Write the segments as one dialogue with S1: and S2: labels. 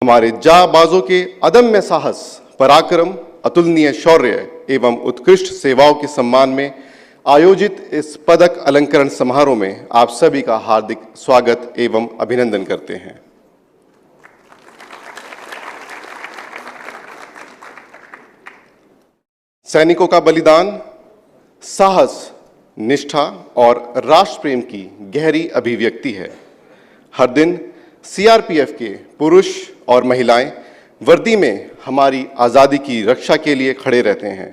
S1: हमारे जाबाजों के अदम्य साहस, पराक्रम, अतुलनीय शौर्य एवं उत्कृष्ट सेवाओं के सम्मान में आयोजित इस पदक अलंकरण समारोह में आप सभी का हार्दिक स्वागत एवं अभिनंदन करते हैं। सैनिकों का बलिदान साहस, निष्ठा और राष्ट्र प्रेम की गहरी अभिव्यक्ति है। हर दिन सीआरपीएफ के पुरुष और महिलाएं वर्दी में हमारी आज़ादी की रक्षा के लिए खड़े रहते हैं।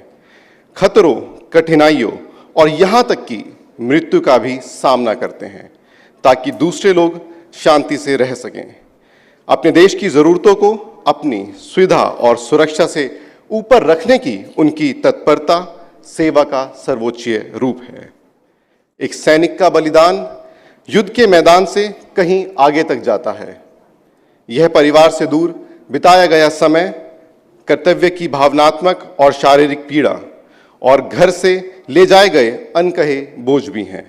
S1: खतरों, कठिनाइयों और यहाँ तक कि मृत्यु का भी सामना करते हैं ताकि दूसरे लोग शांति से रह सकें। अपने देश की ज़रूरतों को अपनी सुविधा और सुरक्षा से ऊपर रखने की उनकी तत्परता सेवा का सर्वोच्च रूप है। एक सैनिक का बलिदान युद्ध के मैदान से कहीं आगे तक जाता है। यह परिवार से दूर बिताया गया समय, कर्तव्य की भावनात्मक और शारीरिक पीड़ा और घर से ले जाए गए अनकहे बोझ भी हैं।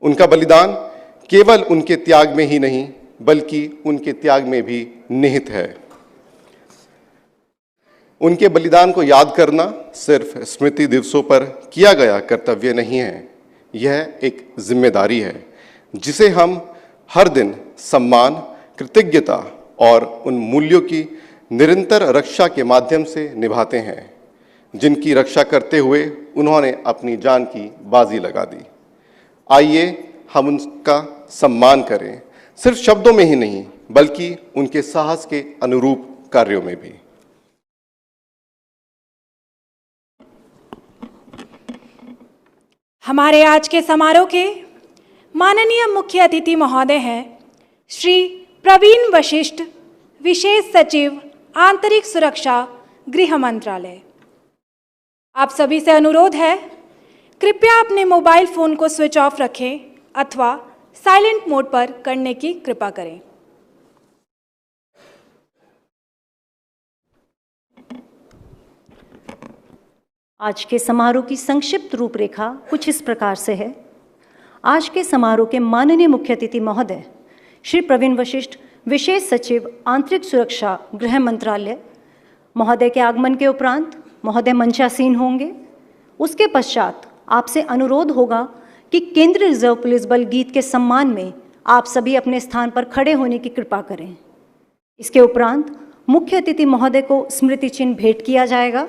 S1: उनका बलिदान केवल उनके त्याग में ही नहीं बल्कि उनके त्याग में भी निहित है। उनके बलिदान को याद करना सिर्फ स्मृति दिवसों पर किया गया कर्तव्य नहीं है, यह एक जिम्मेदारी है जिसे हम हर दिन सम्मान, कृतज्ञता और उन मूल्यों की निरंतर रक्षा के माध्यम से निभाते हैं जिनकी रक्षा करते हुए उन्होंने अपनी जान की बाजी लगा दी। आइए हम उनका सम्मान करें, सिर्फ शब्दों में ही नहीं बल्कि उनके साहस के अनुरूप कार्यों में भी।
S2: हमारे आज के समारोह के माननीय मुख्य अतिथि महोदय हैं श्री प्रवीण वशिष्ठ, विशेष सचिव आंतरिक सुरक्षा, गृह मंत्रालय। आप सभी से अनुरोध है, कृपया अपने मोबाइल फोन को स्विच ऑफ रखें अथवा साइलेंट मोड पर करने की कृपा करें।
S3: आज के समारोह की संक्षिप्त रूपरेखा कुछ इस प्रकार से है। आज के समारोह के माननीय मुख्य अतिथि महोदय श्री प्रवीण वशिष्ठ, विशेष सचिव आंतरिक सुरक्षा, गृह मंत्रालय महोदय के आगमन के उपरांत महोदय मंचासीन होंगे। उसके पश्चात आपसे अनुरोध होगा कि केंद्रीय रिजर्व पुलिस बल गीत के सम्मान में आप सभी अपने स्थान पर खड़े होने की कृपा करें। इसके उपरांत मुख्य अतिथि महोदय को स्मृति चिन्ह भेंट किया जाएगा।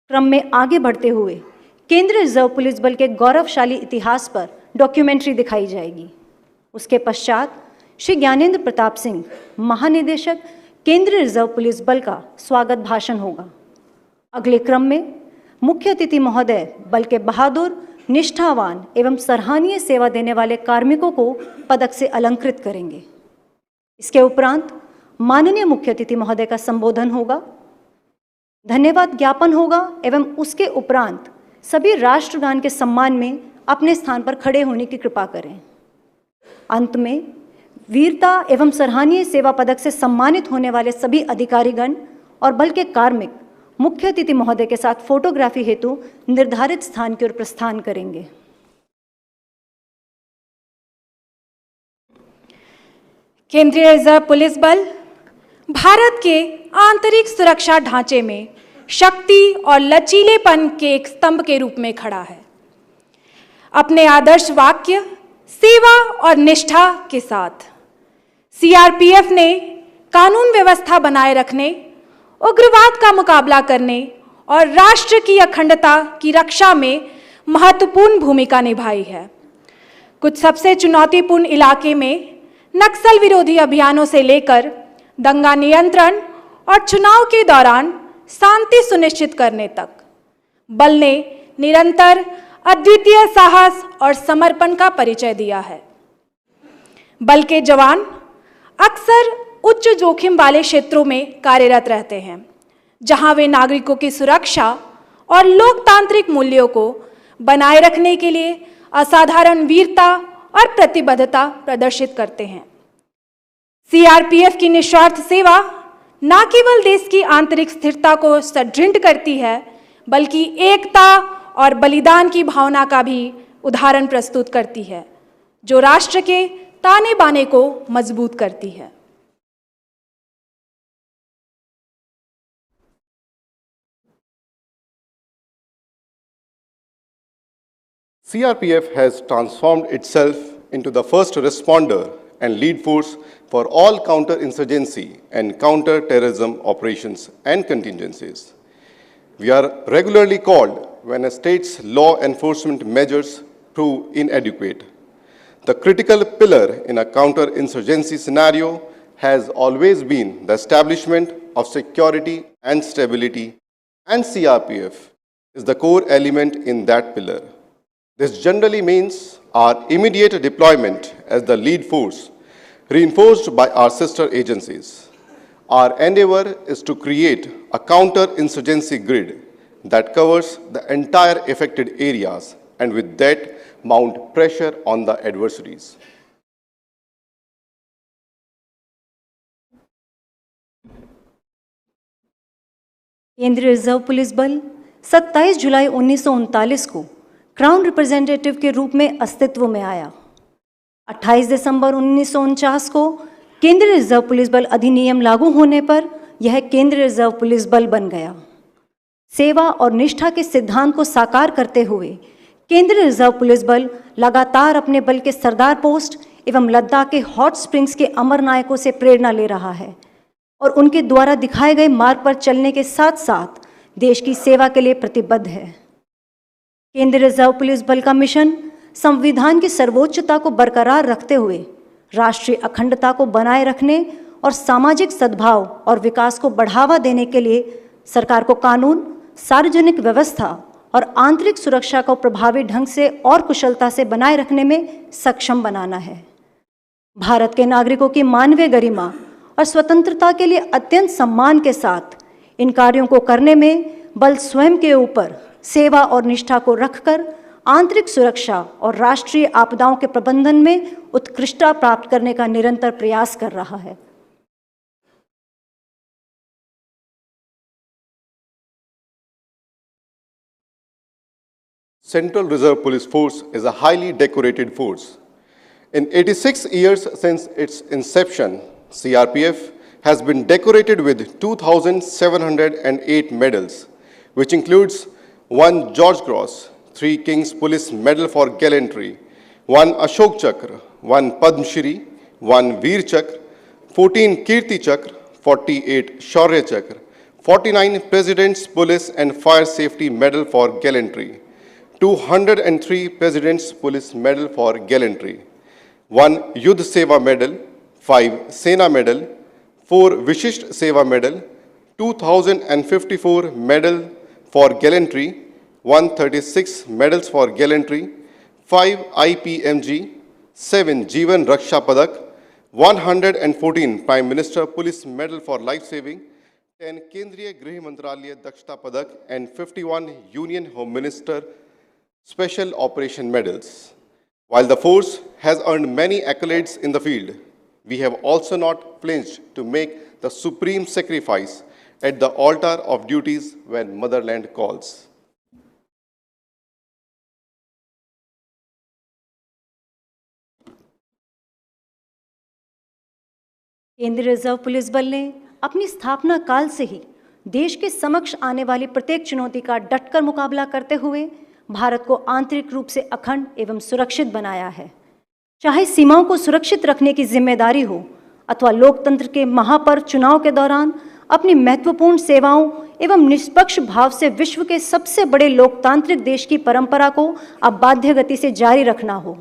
S3: क्रम में आगे बढ़ते हुए केंद्रीय रिजर्व पुलिस बल के गौरवशाली इतिहास पर डॉक्यूमेंट्री दिखाई जाएगी। उसके पश्चात श्री ज्ञानेंद्र प्रताप सिंह, महानिदेशक केंद्रीय रिजर्व पुलिस बल का स्वागत भाषण होगा। अगले क्रम में मुख्य अतिथि महोदय बल के बहादुर, निष्ठावान एवं सराहनीय सेवा देने वाले कार्मिकों को पदक से अलंकृत करेंगे। इसके उपरांत माननीय मुख्य अतिथि महोदय का संबोधन होगा, धन्यवाद ज्ञापन होगा एवं उसके उपरांत सभी राष्ट्रगान के सम्मान में अपने स्थान पर खड़े होने की कृपा करें। अंत में वीरता एवं सराहनीय सेवा पदक से सम्मानित होने वाले सभी अधिकारीगण और बल के कार्मिक मुख्य अतिथि महोदय के साथ फोटोग्राफी हेतु निर्धारित स्थान की ओर प्रस्थान करेंगे।
S2: केंद्रीय रिजर्व पुलिस बल भारत के आंतरिक सुरक्षा ढांचे में शक्ति और लचीलेपन के एक स्तंभ के रूप में खड़ा है। अपने आदर्श वाक्य, सेवा और निष्ठा के साथ सीआरपीएफ ने कानून व्यवस्था बनाए रखने, उग्रवाद का मुकाबला करने और राष्ट्र की अखंडता की रक्षा में महत्वपूर्ण भूमिका निभाई है। कुछ सबसे चुनौतीपूर्ण इलाके में नक्सल विरोधी अभियानों से लेकर दंगा नियंत्रण और चुनाव के दौरान शांति सुनिश्चित करने तक बल ने निरंतर अद्वितीय साहस और समर्पण का परिचय दिया है। बल के जवान अक्सर उच्च जोखिम वाले क्षेत्रों में कार्यरत रहते हैं, जहां वे नागरिकों की सुरक्षा और लोकतांत्रिक मूल्यों को बनाए रखने के लिए असाधारण वीरता और प्रतिबद्धता प्रदर्शित करते हैं। सीआरपीएफ की निस्वार्थ सेवा न केवल देश की आंतरिक स्थिरता को सुदृढ़ करती है, बल्कि एकता और बलिदान की भावना का भी उदाहरण प्रस्तुत करती है, जो राष्ट्र के ताने बाने को मजबूत करती है।
S1: CRPF has transformed itself into the first responder and lead force for all counter-insurgency and counter-terrorism operations and contingencies. We are regularly called when a state's law enforcement measures prove inadequate. The critical pillar in a counter-insurgency scenario has always been the establishment of security and stability, and CRPF is the core element in that pillar. This generally means our immediate deployment as the lead force, reinforced by our sister agencies. Our endeavor is to create a counter-insurgency grid that covers the entire affected areas and with that mount pressure on the adversaries.
S3: केंद्रीय reserve police बल 27 जुलाई 1939 को crown representative के रूप में अस्तित्व में आया। 28 दिसंबर 1949 को केंद्रीय रिजर्व पुलिस बल अधिनियम लागू होने पर यह केंद्रीय रिजर्व पुलिस बल बन गया। सेवा और निष्ठा के सिद्धांत को साकार करते हुए केंद्रीय रिजर्व पुलिस बल लगातार अपने बल के सरदार पोस्ट एवं लद्दाख के हॉट स्प्रिंग्स के अमर नायकों से प्रेरणा ले रहा है और उनके द्वारा दिखाए गए मार्ग पर चलने के साथ साथ देश की सेवा के लिए प्रतिबद्ध है। केंद्रीय रिजर्व पुलिस बल का मिशन संविधान की सर्वोच्चता को बरकरार रखते हुए राष्ट्रीय अखंडता को बनाए रखने और सामाजिक सद्भाव और विकास को बढ़ावा देने के लिए सरकार को कानून, सार्वजनिक व्यवस्था और आंतरिक सुरक्षा को प्रभावी ढंग से और कुशलता से बनाए रखने में सक्षम बनाना है। भारत के नागरिकों की मानवीय गरिमा और स्वतंत्रता के लिए अत्यंत सम्मान के साथ इन कार्यों को करने में बल स्वयं के ऊपर सेवा और निष्ठा को रखकर आंतरिक सुरक्षा और राष्ट्रीय आपदाओं के प्रबंधन में उत्कृष्टता प्राप्त करने का निरंतर प्रयास कर रहा है।
S1: Central Reserve Police Force is a highly decorated force. In 86 years since its inception, CRPF has been decorated with 2,708 medals, which includes 1 George Cross, 3 King's Police Medal for Gallantry, 1 Ashok Chakra, 1 Padma Shri, 1 Veer Chakra, 14 Kirti Chakra, 48 Shaurya Chakra, 49 President's Police and Fire Safety Medal for Gallantry, 203 President's Police Medal for Gallantry, 1 Yudh Seva Medal, 5 Sena Medal, 4 Vishisht Seva Medal, 2,054 Medal for Gallantry, 136 Medals for Gallantry, 5 IPMG, 7 Jeevan Raksha Padak, 114 Prime Minister Police Medal for Life Saving, 10 Kendriya Grih Mantralaya Dakshta Padak, and 51 Union Home Minister Special Operation Medals. While the force has earned many accolades in the field, we have also not flinched to make the supreme sacrifice at the altar of duties when motherland calls.
S3: केंद्रीय reserve police बल ने अपनी स्थापना काल से ही देश के समक्ष आने वाली प्रत्येक चुनौती का डटकर मुकाबला करते हुए भारत को आंतरिक रूप से अखंड एवं सुरक्षित बनाया है। चाहे सीमाओं को सुरक्षित रखने की जिम्मेदारी हो अथवा लोकतंत्र के महापर्व चुनाव के दौरान अपनी महत्वपूर्ण सेवाओं एवं निष्पक्ष भाव से विश्व के सबसे बड़े लोकतांत्रिक देश की परंपरा को अब बाध्य गति से जारी रखना हो,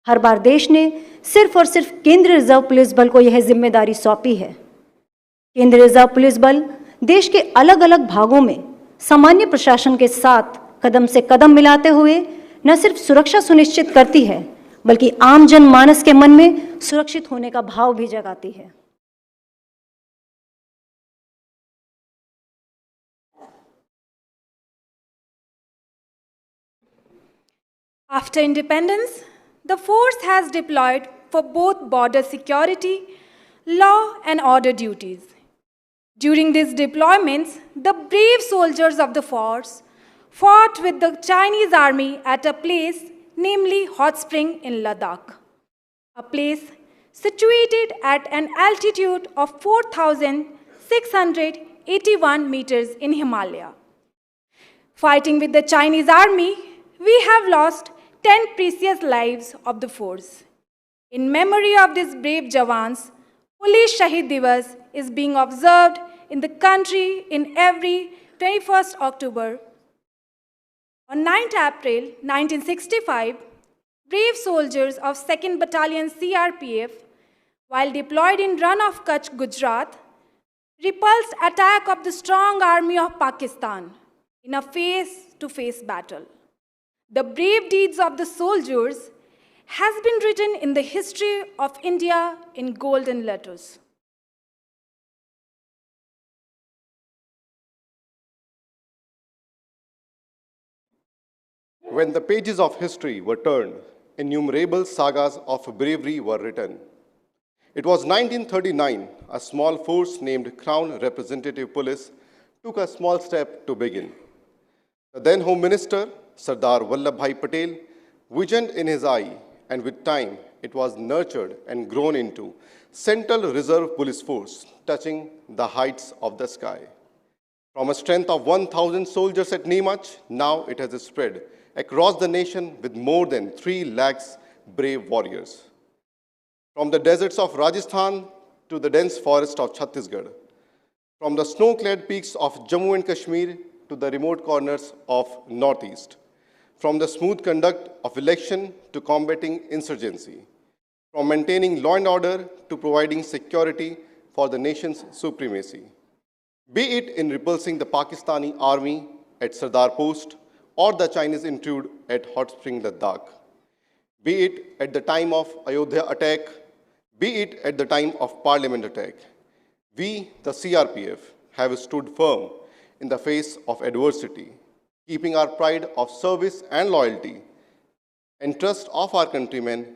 S3: हर बार देश ने सिर्फ और सिर्फ केंद्रीय रिजर्व पुलिस बल को यह जिम्मेदारी सौंपी है। केंद्रीय रिजर्व पुलिस बल देश के अलग अलग भागों में सामान्य प्रशासन के साथ कदम से कदम मिलाते हुए न सिर्फ सुरक्षा सुनिश्चित करती है बल्कि आम जनमानस के मन में सुरक्षित होने का भाव भी जगाती है।
S2: After independence, the force has deployed for both border security, law and order duties. During these deployments, the brave soldiers of the force fought with the Chinese army at a place, namely Hot Spring in Ladakh, a place situated at an altitude of 4,681 meters in Himalaya. Fighting with the Chinese army, we have lost 10 precious lives of the force. In memory of these brave Jawans, Police Shahid Divas is being observed in the country in every 21st October. On 9th April 1965, brave soldiers of 2nd Battalion CRPF, while deployed in Run of Kutch, Gujarat, repulsed attack of the strong army of Pakistan in a face-to-face battle. The brave deeds of the soldiers has been written in the history of India in golden letters.
S1: When the pages of history were turned, innumerable sagas of bravery were written. It was 1939, a small force named Crown Representative Police took a small step to begin. The then Home Minister, Sardar Vallabhbhai Patel, visioned in his eye, and with time, it was nurtured and grown into Central Reserve Police Force, touching the heights of the sky. From a strength of 1,000 soldiers at Neemach, now it has spread across the nation with more than 3 lakhs brave warriors. From the deserts of Rajasthan to the dense forest of Chhattisgarh, from the snow-clad peaks of Jammu and Kashmir to the remote corners of Northeast, from the smooth conduct of election to combating insurgency, from maintaining law and order to providing security for the nation's supremacy. Be it in repulsing the Pakistani army at Sardar Post or the Chinese intrude at Hot Spring, Ladakh, be it at the time of Ayodhya attack, be it at the time of Parliament attack, we, the CRPF, have stood firm in the face of adversity, keeping our pride of service and loyalty and trust of our countrymen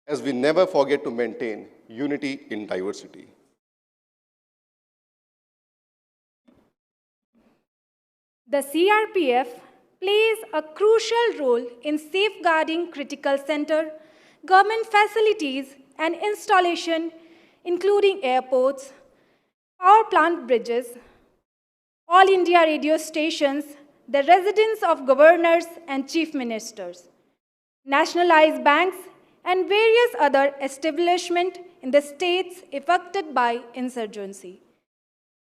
S1: as we never forget to maintain unity in diversity.
S2: The CRPF plays a crucial role in safeguarding critical center, government facilities and installation, including airports, power plant bridges, all India radio stations, the residence of governors and chief ministers, nationalized banks, and various other establishments in the states affected by insurgency.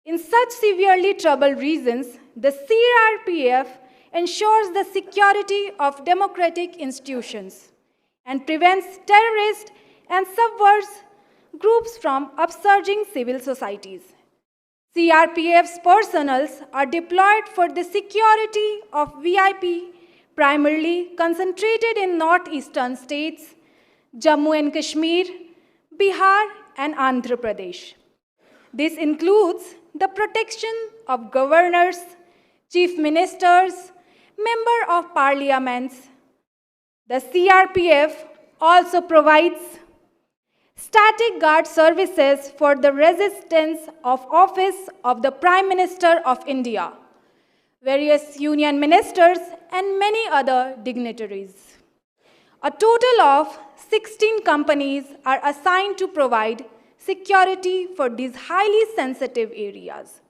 S2: In such severely troubled regions, the CRPF ensures the security of democratic institutions and prevents terrorist and subversive groups from upsurging civil societies. CRPF's personnel are deployed for the security of VIP, primarily concentrated in northeastern states, Jammu and Kashmir, Bihar, and Andhra Pradesh. This includes the protection of governors, chief ministers, members of parliaments. The CRPF also provides static guard services for the residence of office of the Prime Minister of India, various union ministers, and many other dignitaries. A total of 16 companies are assigned to provide security for these highly sensitive areas.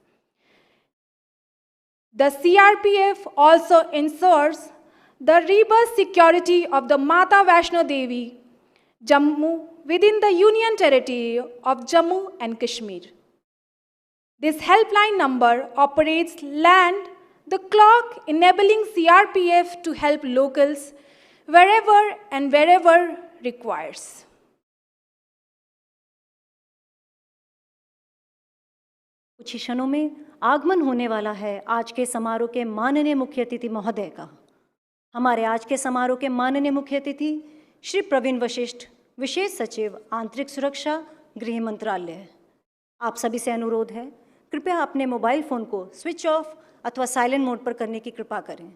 S2: The CRPF also ensures the robust security of the Mata Vaishno Devi, Jammu, within the Union Territory of Jammu and Kashmir. This helpline number operates land the clock, enabling CRPF to help locals wherever and wherever requires.
S3: कुछ ही क्षणों में आगमन होने वाला है आज के समारोह के माननीय मुख्य अतिथि महोदय का। हमारे आज के समारोह के माननीय मुख्य अतिथि श्री प्रवीण वशिष्ठ, विशेष सचिव आंतरिक सुरक्षा, गृह मंत्रालय। आप सभी से अनुरोध है, कृपया अपने मोबाइल फ़ोन को स्विच ऑफ अथवा साइलेंट मोड पर करने की कृपा करें।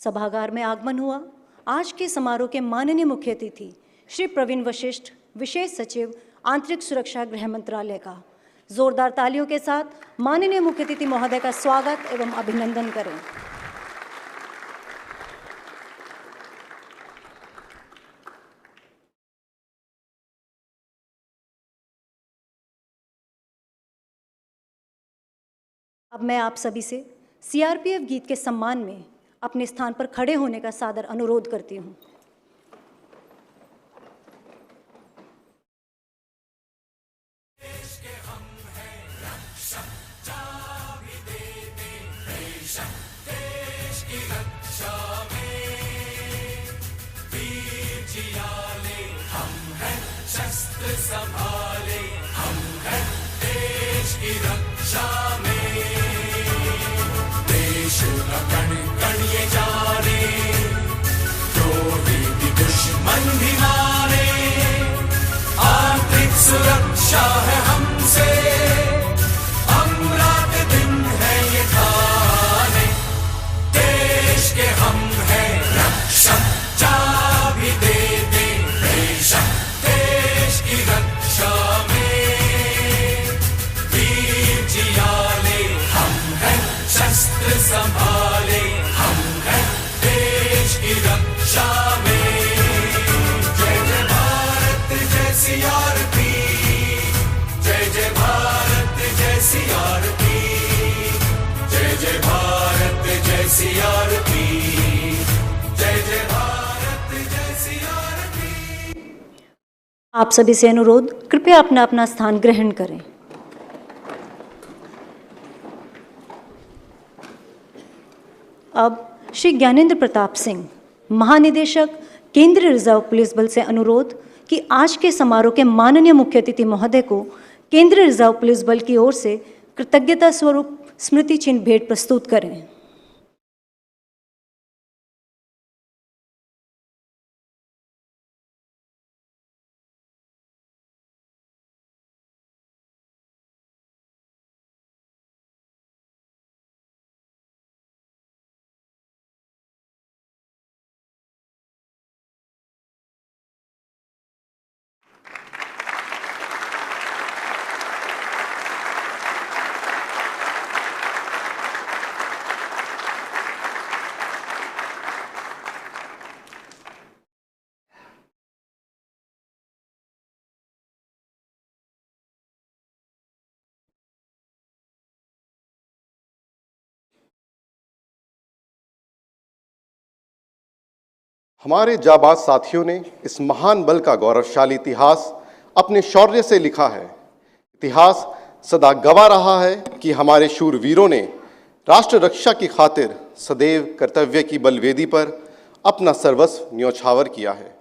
S3: सभागार में आगमन हुआ। आज के समारोह के माननीय मुख्य अतिथि श्री प्रवीण वशिष्ठ, विशेष सचिव आंतरिक सुरक्षा गृह मंत्रालय का। जोरदार तालियों के साथ माननीय मुख्य अतिथि महोदय का स्वागत एवं अभिनंदन करें। अब मैं आप सभी से सीआरपीएफ गीत के सम्मान में अपने स्थान पर खड़े होने का सादर अनुरोध करती हूं।
S4: संभाले हम हैं देश की रक्षा में, देश का कण कण ये जाने, द्रोही भी दुश्मन भी मारे, आंतरिक सुरक्षा है हमसे, हम रात दिन है ये ठाने, देश के हम हैं रक्षक, जा भी दे दे बेशक, देश की रक्षा में वीर जियाले हम हैं, शस्त्र संभाले हम हैं देश की रक्षा में। जय जय भारत जय सीआरपी, जय जय भारत जय सीआरपी, जय जय भारत जय सीआरपी, जय जय भारत जय सीआरपी।
S3: आप सभी से अनुरोध, कृपया अपना अपना स्थान ग्रहण करें। अब श्री ज्ञानेंद्र प्रताप सिंह, महानिदेशक केंद्रीय रिजर्व पुलिस बल से अनुरोध कि आज के समारोह के माननीय मुख्य अतिथि महोदय को केंद्रीय रिजर्व पुलिस बल की ओर से कृतज्ञता स्वरूप स्मृति चिन्ह भेंट प्रस्तुत करें।
S1: हमारे जाबाज साथियों ने इस महान बल का गौरवशाली इतिहास अपने शौर्य से लिखा है। इतिहास सदा गवाह रहा है कि हमारे शूरवीरों ने राष्ट्र रक्षा की खातिर सदैव कर्तव्य की बलवेदी पर अपना सर्वस्व न्यौछावर किया है।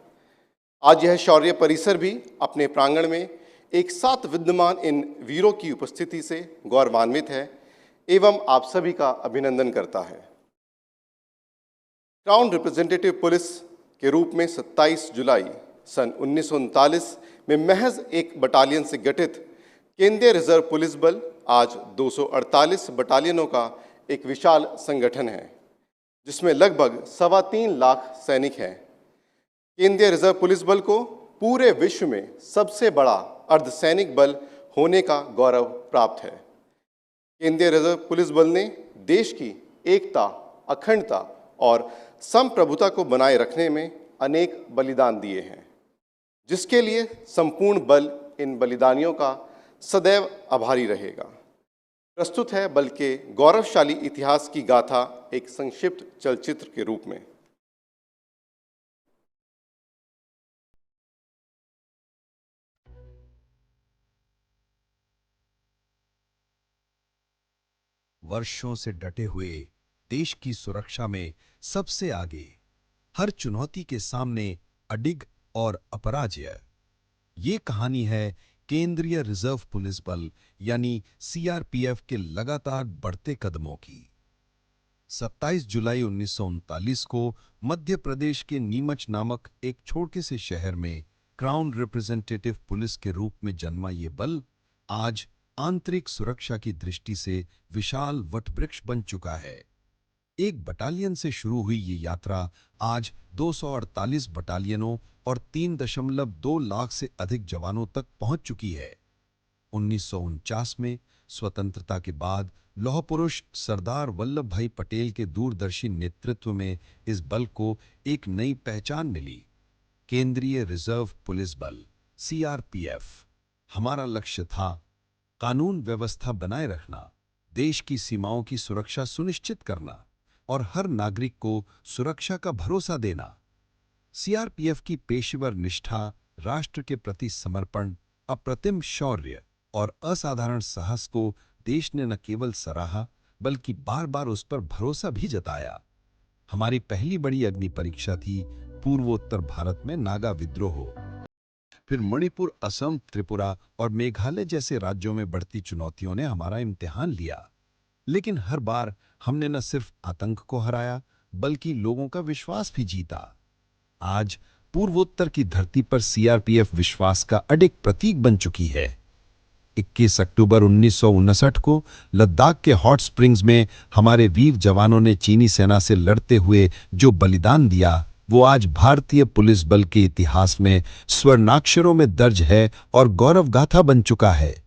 S1: आज यह शौर्य परिसर भी अपने प्रांगण में एक साथ विद्यमान इन वीरों की उपस्थिति से गौरवान्वित है एवं आप सभी का अभिनंदन करता है। क्राउन रिप्रेजेंटेटिव पुलिस के रूप में 27 जुलाई सन 1939 में महज एक बटालियन से गठित केंद्रीय रिजर्व पुलिस बल आज 248 बटालियनों का एक विशाल संगठन है, जिसमें लगभग 3.25 लाख सैनिक हैं। केंद्रीय रिजर्व पुलिस बल को पूरे विश्व में सबसे बड़ा अर्धसैनिक बल होने का गौरव प्राप्त है। केंद्रीय रिजर्व पुलिस बल ने देश की एकता, अखंडता और संप्रभुता को बनाए रखने में अनेक बलिदान दिए हैं, जिसके लिए संपूर्ण बल इन बलिदानियों का सदैव आभारी रहेगा। प्रस्तुत है बल के गौरवशाली इतिहास की गाथा एक संक्षिप्त चलचित्र के रूप में।
S5: वर्षों से डटे हुए देश की सुरक्षा में सबसे आगे, हर चुनौती के सामने अडिग और अपराजेय। ये कहानी है केंद्रीय रिजर्व पुलिस बल यानी सीआरपीएफ के लगातार बढ़ते कदमों की। 27 जुलाई 1939 को मध्य प्रदेश के नीमच नामक एक छोटे से शहर में क्राउन रिप्रेजेंटेटिव पुलिस के रूप में जन्मा ये बल आज आंतरिक सुरक्षा की दृष्टि से विशाल वटवृक्ष बन चुका है। एक बटालियन से शुरू हुई ये यात्रा आज 248 बटालियनों और 3.2 लाख से अधिक जवानों तक पहुंच चुकी है। 1949 में स्वतंत्रता के बाद लौह पुरुष सरदार वल्लभ भाई पटेल के दूरदर्शी नेतृत्व में इस बल को एक नई पहचान मिली, केंद्रीय रिजर्व पुलिस बल CRPF। हमारा लक्ष्य था कानून व्यवस्था बनाए रखना, देश की सीमाओं की सुरक्षा सुनिश्चित करना और हर नागरिक को सुरक्षा का भरोसा देना। CRPF की पेशेवर निष्ठा, राष्ट्र के प्रति समर्पण, अप्रतिम शौर्य और असाधारण साहस को देश ने न केवल सराहा बल्कि बार बार उस पर भरोसा भी जताया। हमारी पहली बड़ी अग्नि परीक्षा थी पूर्वोत्तर भारत में नागा विद्रोह, फिर मणिपुर, असम, त्रिपुरा और मेघालय जैसे राज्यों में बढ़ती चुनौतियों ने हमारा इम्तिहान लिया। लेकिन हर बार हमने न सिर्फ आतंक को हराया बल्कि लोगों का विश्वास भी जीता। आज पूर्वोत्तर की धरती पर CRPF विश्वास का अडिग प्रतीक बन चुकी है। 21 अक्टूबर 1959 को लद्दाख के हॉट स्प्रिंग्स में हमारे वीर जवानों ने चीनी सेना से लड़ते हुए जो बलिदान दिया, वो आज भारतीय पुलिस बल के इतिहास में स्वर्णाक्षरों में दर्ज है और गौरव गाथा बन चुका है।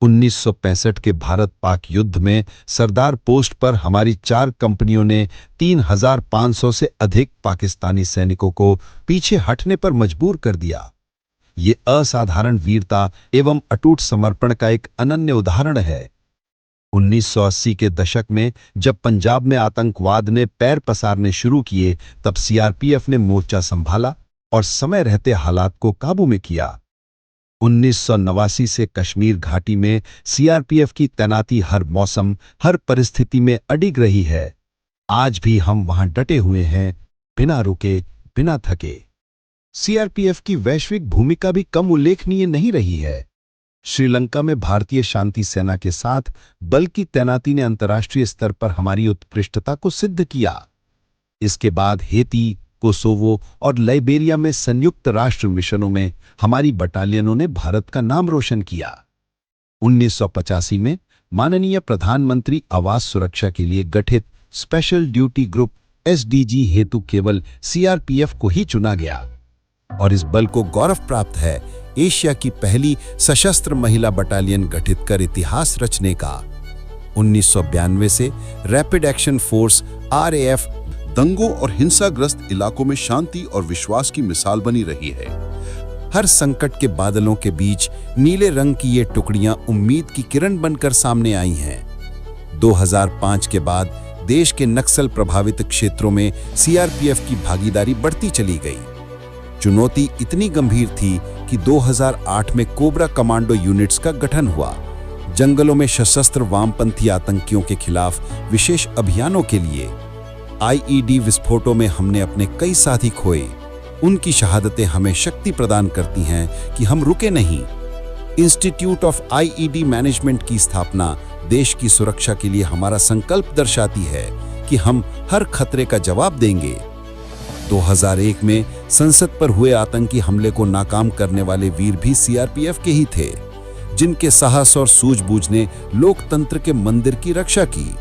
S5: 1965 के भारत पाक युद्ध में सरदार पोस्ट पर हमारी 4 कंपनियों ने 3500 से अधिक पाकिस्तानी सैनिकों को पीछे हटने पर मजबूर कर दिया। ये असाधारण वीरता एवं अटूट समर्पण का एक अनन्य उदाहरण है। 1980 के दशक में जब पंजाब में आतंकवाद ने पैर पसारने शुरू किए, तब CRPF ने मोर्चा संभाला और समय रहते हालात को काबू में किया। 1989 से कश्मीर घाटी में CRPF की तैनाती हर मौसम, हर परिस्थिति में अडिग रही है। आज भी हम वहां डटे हुए हैं, बिना रुके, बिना थके। CRPF की वैश्विक भूमिका भी कम उल्लेखनीय नहीं रही है। श्रीलंका में भारतीय शांति सेना के साथ बल की तैनाती ने अंतर्राष्ट्रीय स्तर पर हमारी उत्कृष्टता को सिद्ध किया। इसके बाद हेती, कोसोवो और लाइबेरिया में संयुक्त राष्ट्र मिशनों में हमारी बटालियनों ने भारत का नाम रोशन किया। 1985 में माननीय प्रधानमंत्री आवास सुरक्षा के लिए गठित स्पेशल ड्यूटी ग्रुप SDG हेतु केवल CRPF को ही चुना गया और इस बल को गौरव प्राप्त है एशिया की पहली सशस्त्र महिला बटालियन गठित कर इतिहास रचने का। 1992 से रैपिड एक्शन फोर्स RAF
S6: दंगों और हिंसाग्रस्त इलाकों में शांति और विश्वास की मिसाल बनी रही है।
S5: हर संकट के बादलों के बीच नीले रंग की ये टुकड़ियां उम्मीद की किरण बनकर सामने आई हैं। 2005 के बाद देश के नक्सल प्रभावित क्षेत्रों में CRPF की भागीदारी बढ़ती चली गई। चुनौती इतनी गंभीर थी कि 2008 में कोबरा कमांडो यूनिट्स का गठन हुआ। जंगलों में सशस्त्र वामपंथी आतंकियों के खिलाफ विशेष अभियानों के लिए IED विस्फोटों में हमने अपने कई साथी खोए। उनकी शहादतें हमें शक्ति प्रदान करती हैं कि हम रुके नहीं। इंस्टीट्यूट ऑफ IED मैनेजमेंट की स्थापना देश की सुरक्षा के लिए हमारा संकल्प दर्शाती है कि हम हर खतरे का जवाब देंगे। 2001 में संसद पर हुए आतंकी हमले को नाकाम करने वाले वीर भी CRPF के ही थे, जिनके साहस और सूझबूझ ने लोकतंत्र के मंदिर की रक्षा की।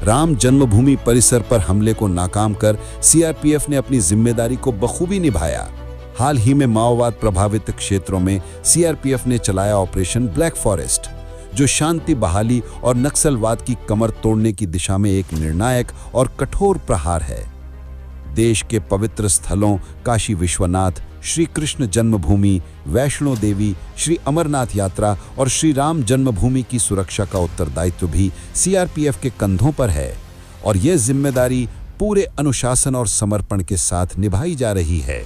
S5: राम जन्मभूमि परिसर पर हमले को नाकाम कर CRPF ने अपनी जिम्मेदारी को बखूबी निभाया। हाल ही में माओवाद प्रभावित क्षेत्रों में CRPF ने चलाया ऑपरेशन ब्लैक फॉरेस्ट, जो शांति बहाली और नक्सलवाद की कमर तोड़ने की दिशा में एक निर्णायक और कठोर प्रहार है। देश के पवित्र स्थलों काशी विश्वनाथ, श्री कृष्ण जन्मभूमि, वैष्णो देवी, श्री अमरनाथ यात्रा और श्री राम जन्मभूमि की सुरक्षा का उत्तरदायित्व भी CRPF के कंधों पर है और यह जिम्मेदारी पूरे अनुशासन और समर्पण के साथ निभाई जा रही है।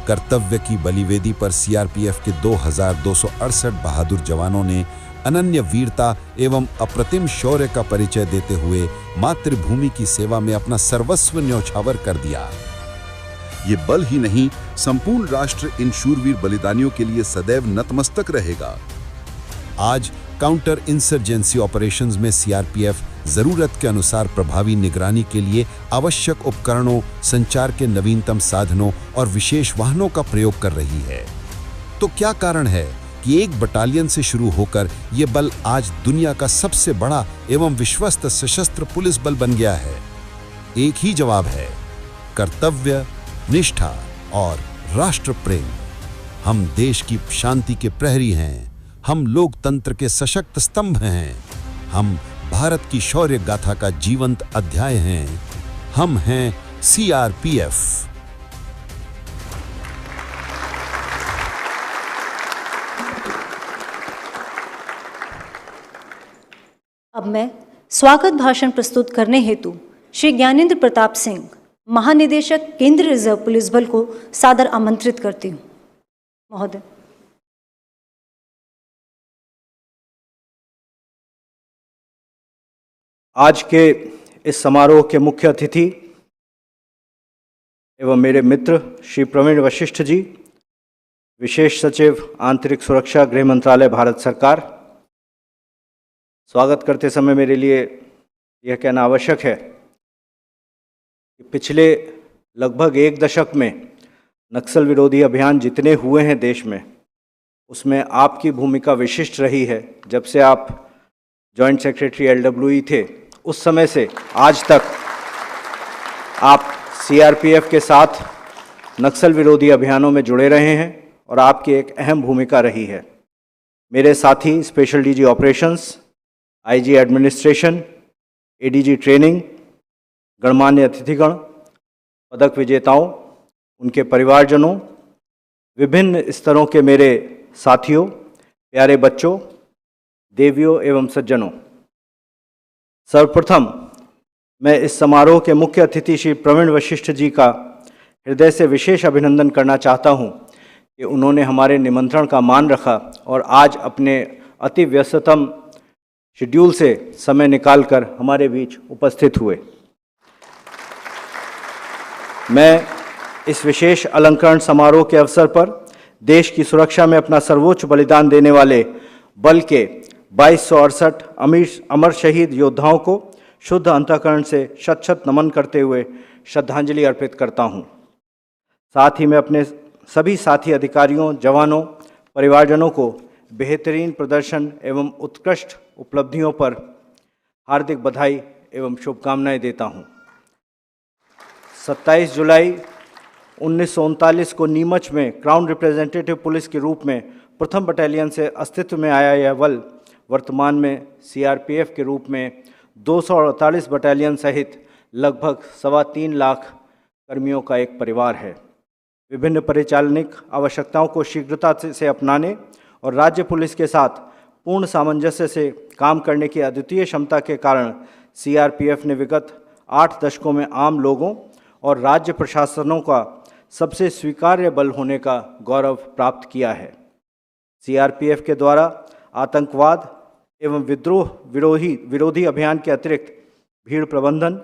S5: कर्तव्य की बलिवेदी पर CRPF के 2268 बहादुर जवानों ने अनन्य वीरता एवं अप्रतिम शौर्य का परिचय देते हुए मातृभूमि की सेवा में अपना सर्वस्व न्यौछावर कर दिया।
S6: ये बल ही नहीं, संपूर्ण राष्ट्र इन शूरवीर बलिदानियों के लिए सदैव नतमस्तक रहेगा।
S5: आज काउंटर इंसर्जेंसी ऑपरेशंस में CRPF जरूरत के अनुसार प्रभावी निगरानी के लिए आवश्यक उपकरणों, संचार के नवीनतम साधनों और विशेष वाहनों का प्रयोग कर रही है। तो क्या कारण है कि एक बटालियन से शुरू होकर यह बल आज दुनिया का सबसे बड़ा एवं विश्वस्त सशस्त्र पुलिस बल बन गया है?
S6: एक ही जवाब है, कर्तव्य, निष्ठा और राष्ट्र प्रेम। हम देश की शांति के प्रहरी हैं, हम लोकतंत्र के सशक्त स्तंभ हैं, हम भारत की शौर्य गाथा का जीवंत अध्याय हैं, हम हैं सीआरपीएफ।
S3: अब मैं स्वागत भाषण प्रस्तुत करने हेतु श्री ज्ञानेंद्र प्रताप सिंह, महानिदेशक केंद्रीय रिजर्व पुलिस बल को सादर आमंत्रित करती हूँ। महोदय।
S7: आज के इस समारोह के मुख्य अतिथि एवं मेरे मित्र श्री प्रवीण वशिष्ठ जी, विशेष सचिव आंतरिक सुरक्षा, गृह मंत्रालय, भारत सरकार। स्वागत करते समय मेरे लिए यह कहना आवश्यक है कि पिछले लगभग 1 दशक में नक्सल विरोधी अभियान जितने हुए हैं देश में, उसमें आपकी भूमिका विशिष्ट रही है। जब से आप जॉइंट सेक्रेटरी LWE थे, उस समय से आज तक आप CRPF के साथ नक्सल विरोधी अभियानों में जुड़े रहे हैं और आपकी एक अहम भूमिका रही है। मेरे साथी special DG operations, IG administration, ADG training, गणमान्य अतिथिगण, पदक विजेताओं, उनके परिवारजनों, विभिन्न स्तरों के मेरे साथियों, प्यारे बच्चों, देवियों एवं सज्जनों, सर्वप्रथम मैं इस समारोह के मुख्य अतिथि श्री प्रवीण वशिष्ठ जी का हृदय से विशेष अभिनंदन करना चाहता हूं कि उन्होंने हमारे निमंत्रण का मान रखा और आज अपने अति व्यस्ततम शेड्यूल से समय निकालकर हमारे बीच उपस्थित हुए। मैं इस विशेष अलंकरण समारोह के अवसर पर देश की सुरक्षा में अपना सर्वोच्च बलिदान देने वाले बल के 2268 अमर शहीद योद्धाओं को शुद्ध अंतःकरण से शत शत नमन करते हुए श्रद्धांजलि अर्पित करता हूं। साथ ही मैं अपने सभी साथी अधिकारियों, जवानों, परिवारजनों को बेहतरीन प्रदर्शन एवं उत्कृष्ट उपलब्धियों पर हार्दिक बधाई एवं शुभकामनाएं देता हूं। 27 जुलाई 1939 को नीमच में क्राउन रिप्रेजेंटेटिव पुलिस के रूप में प्रथम बटालियन से अस्तित्व में आया यह बल वर्तमान में CRPF के रूप में 248 बटालियन सहित लगभग 3.25 लाख कर्मियों का एक परिवार है। विभिन्न परिचालनिक आवश्यकताओं को शीघ्रता से अपनाने और राज्य पुलिस के साथ पूर्ण सामंजस्य से काम करने की अद्वितीय क्षमता के कारण CRPF ने विगत 8 दशकों में आम लोगों और राज्य प्रशासनों का सबसे स्वीकार्य बल होने का गौरव प्राप्त किया है। CRPF के द्वारा आतंकवाद एवं विद्रोह विरोधी अभियान के अतिरिक्त भीड़ प्रबंधन,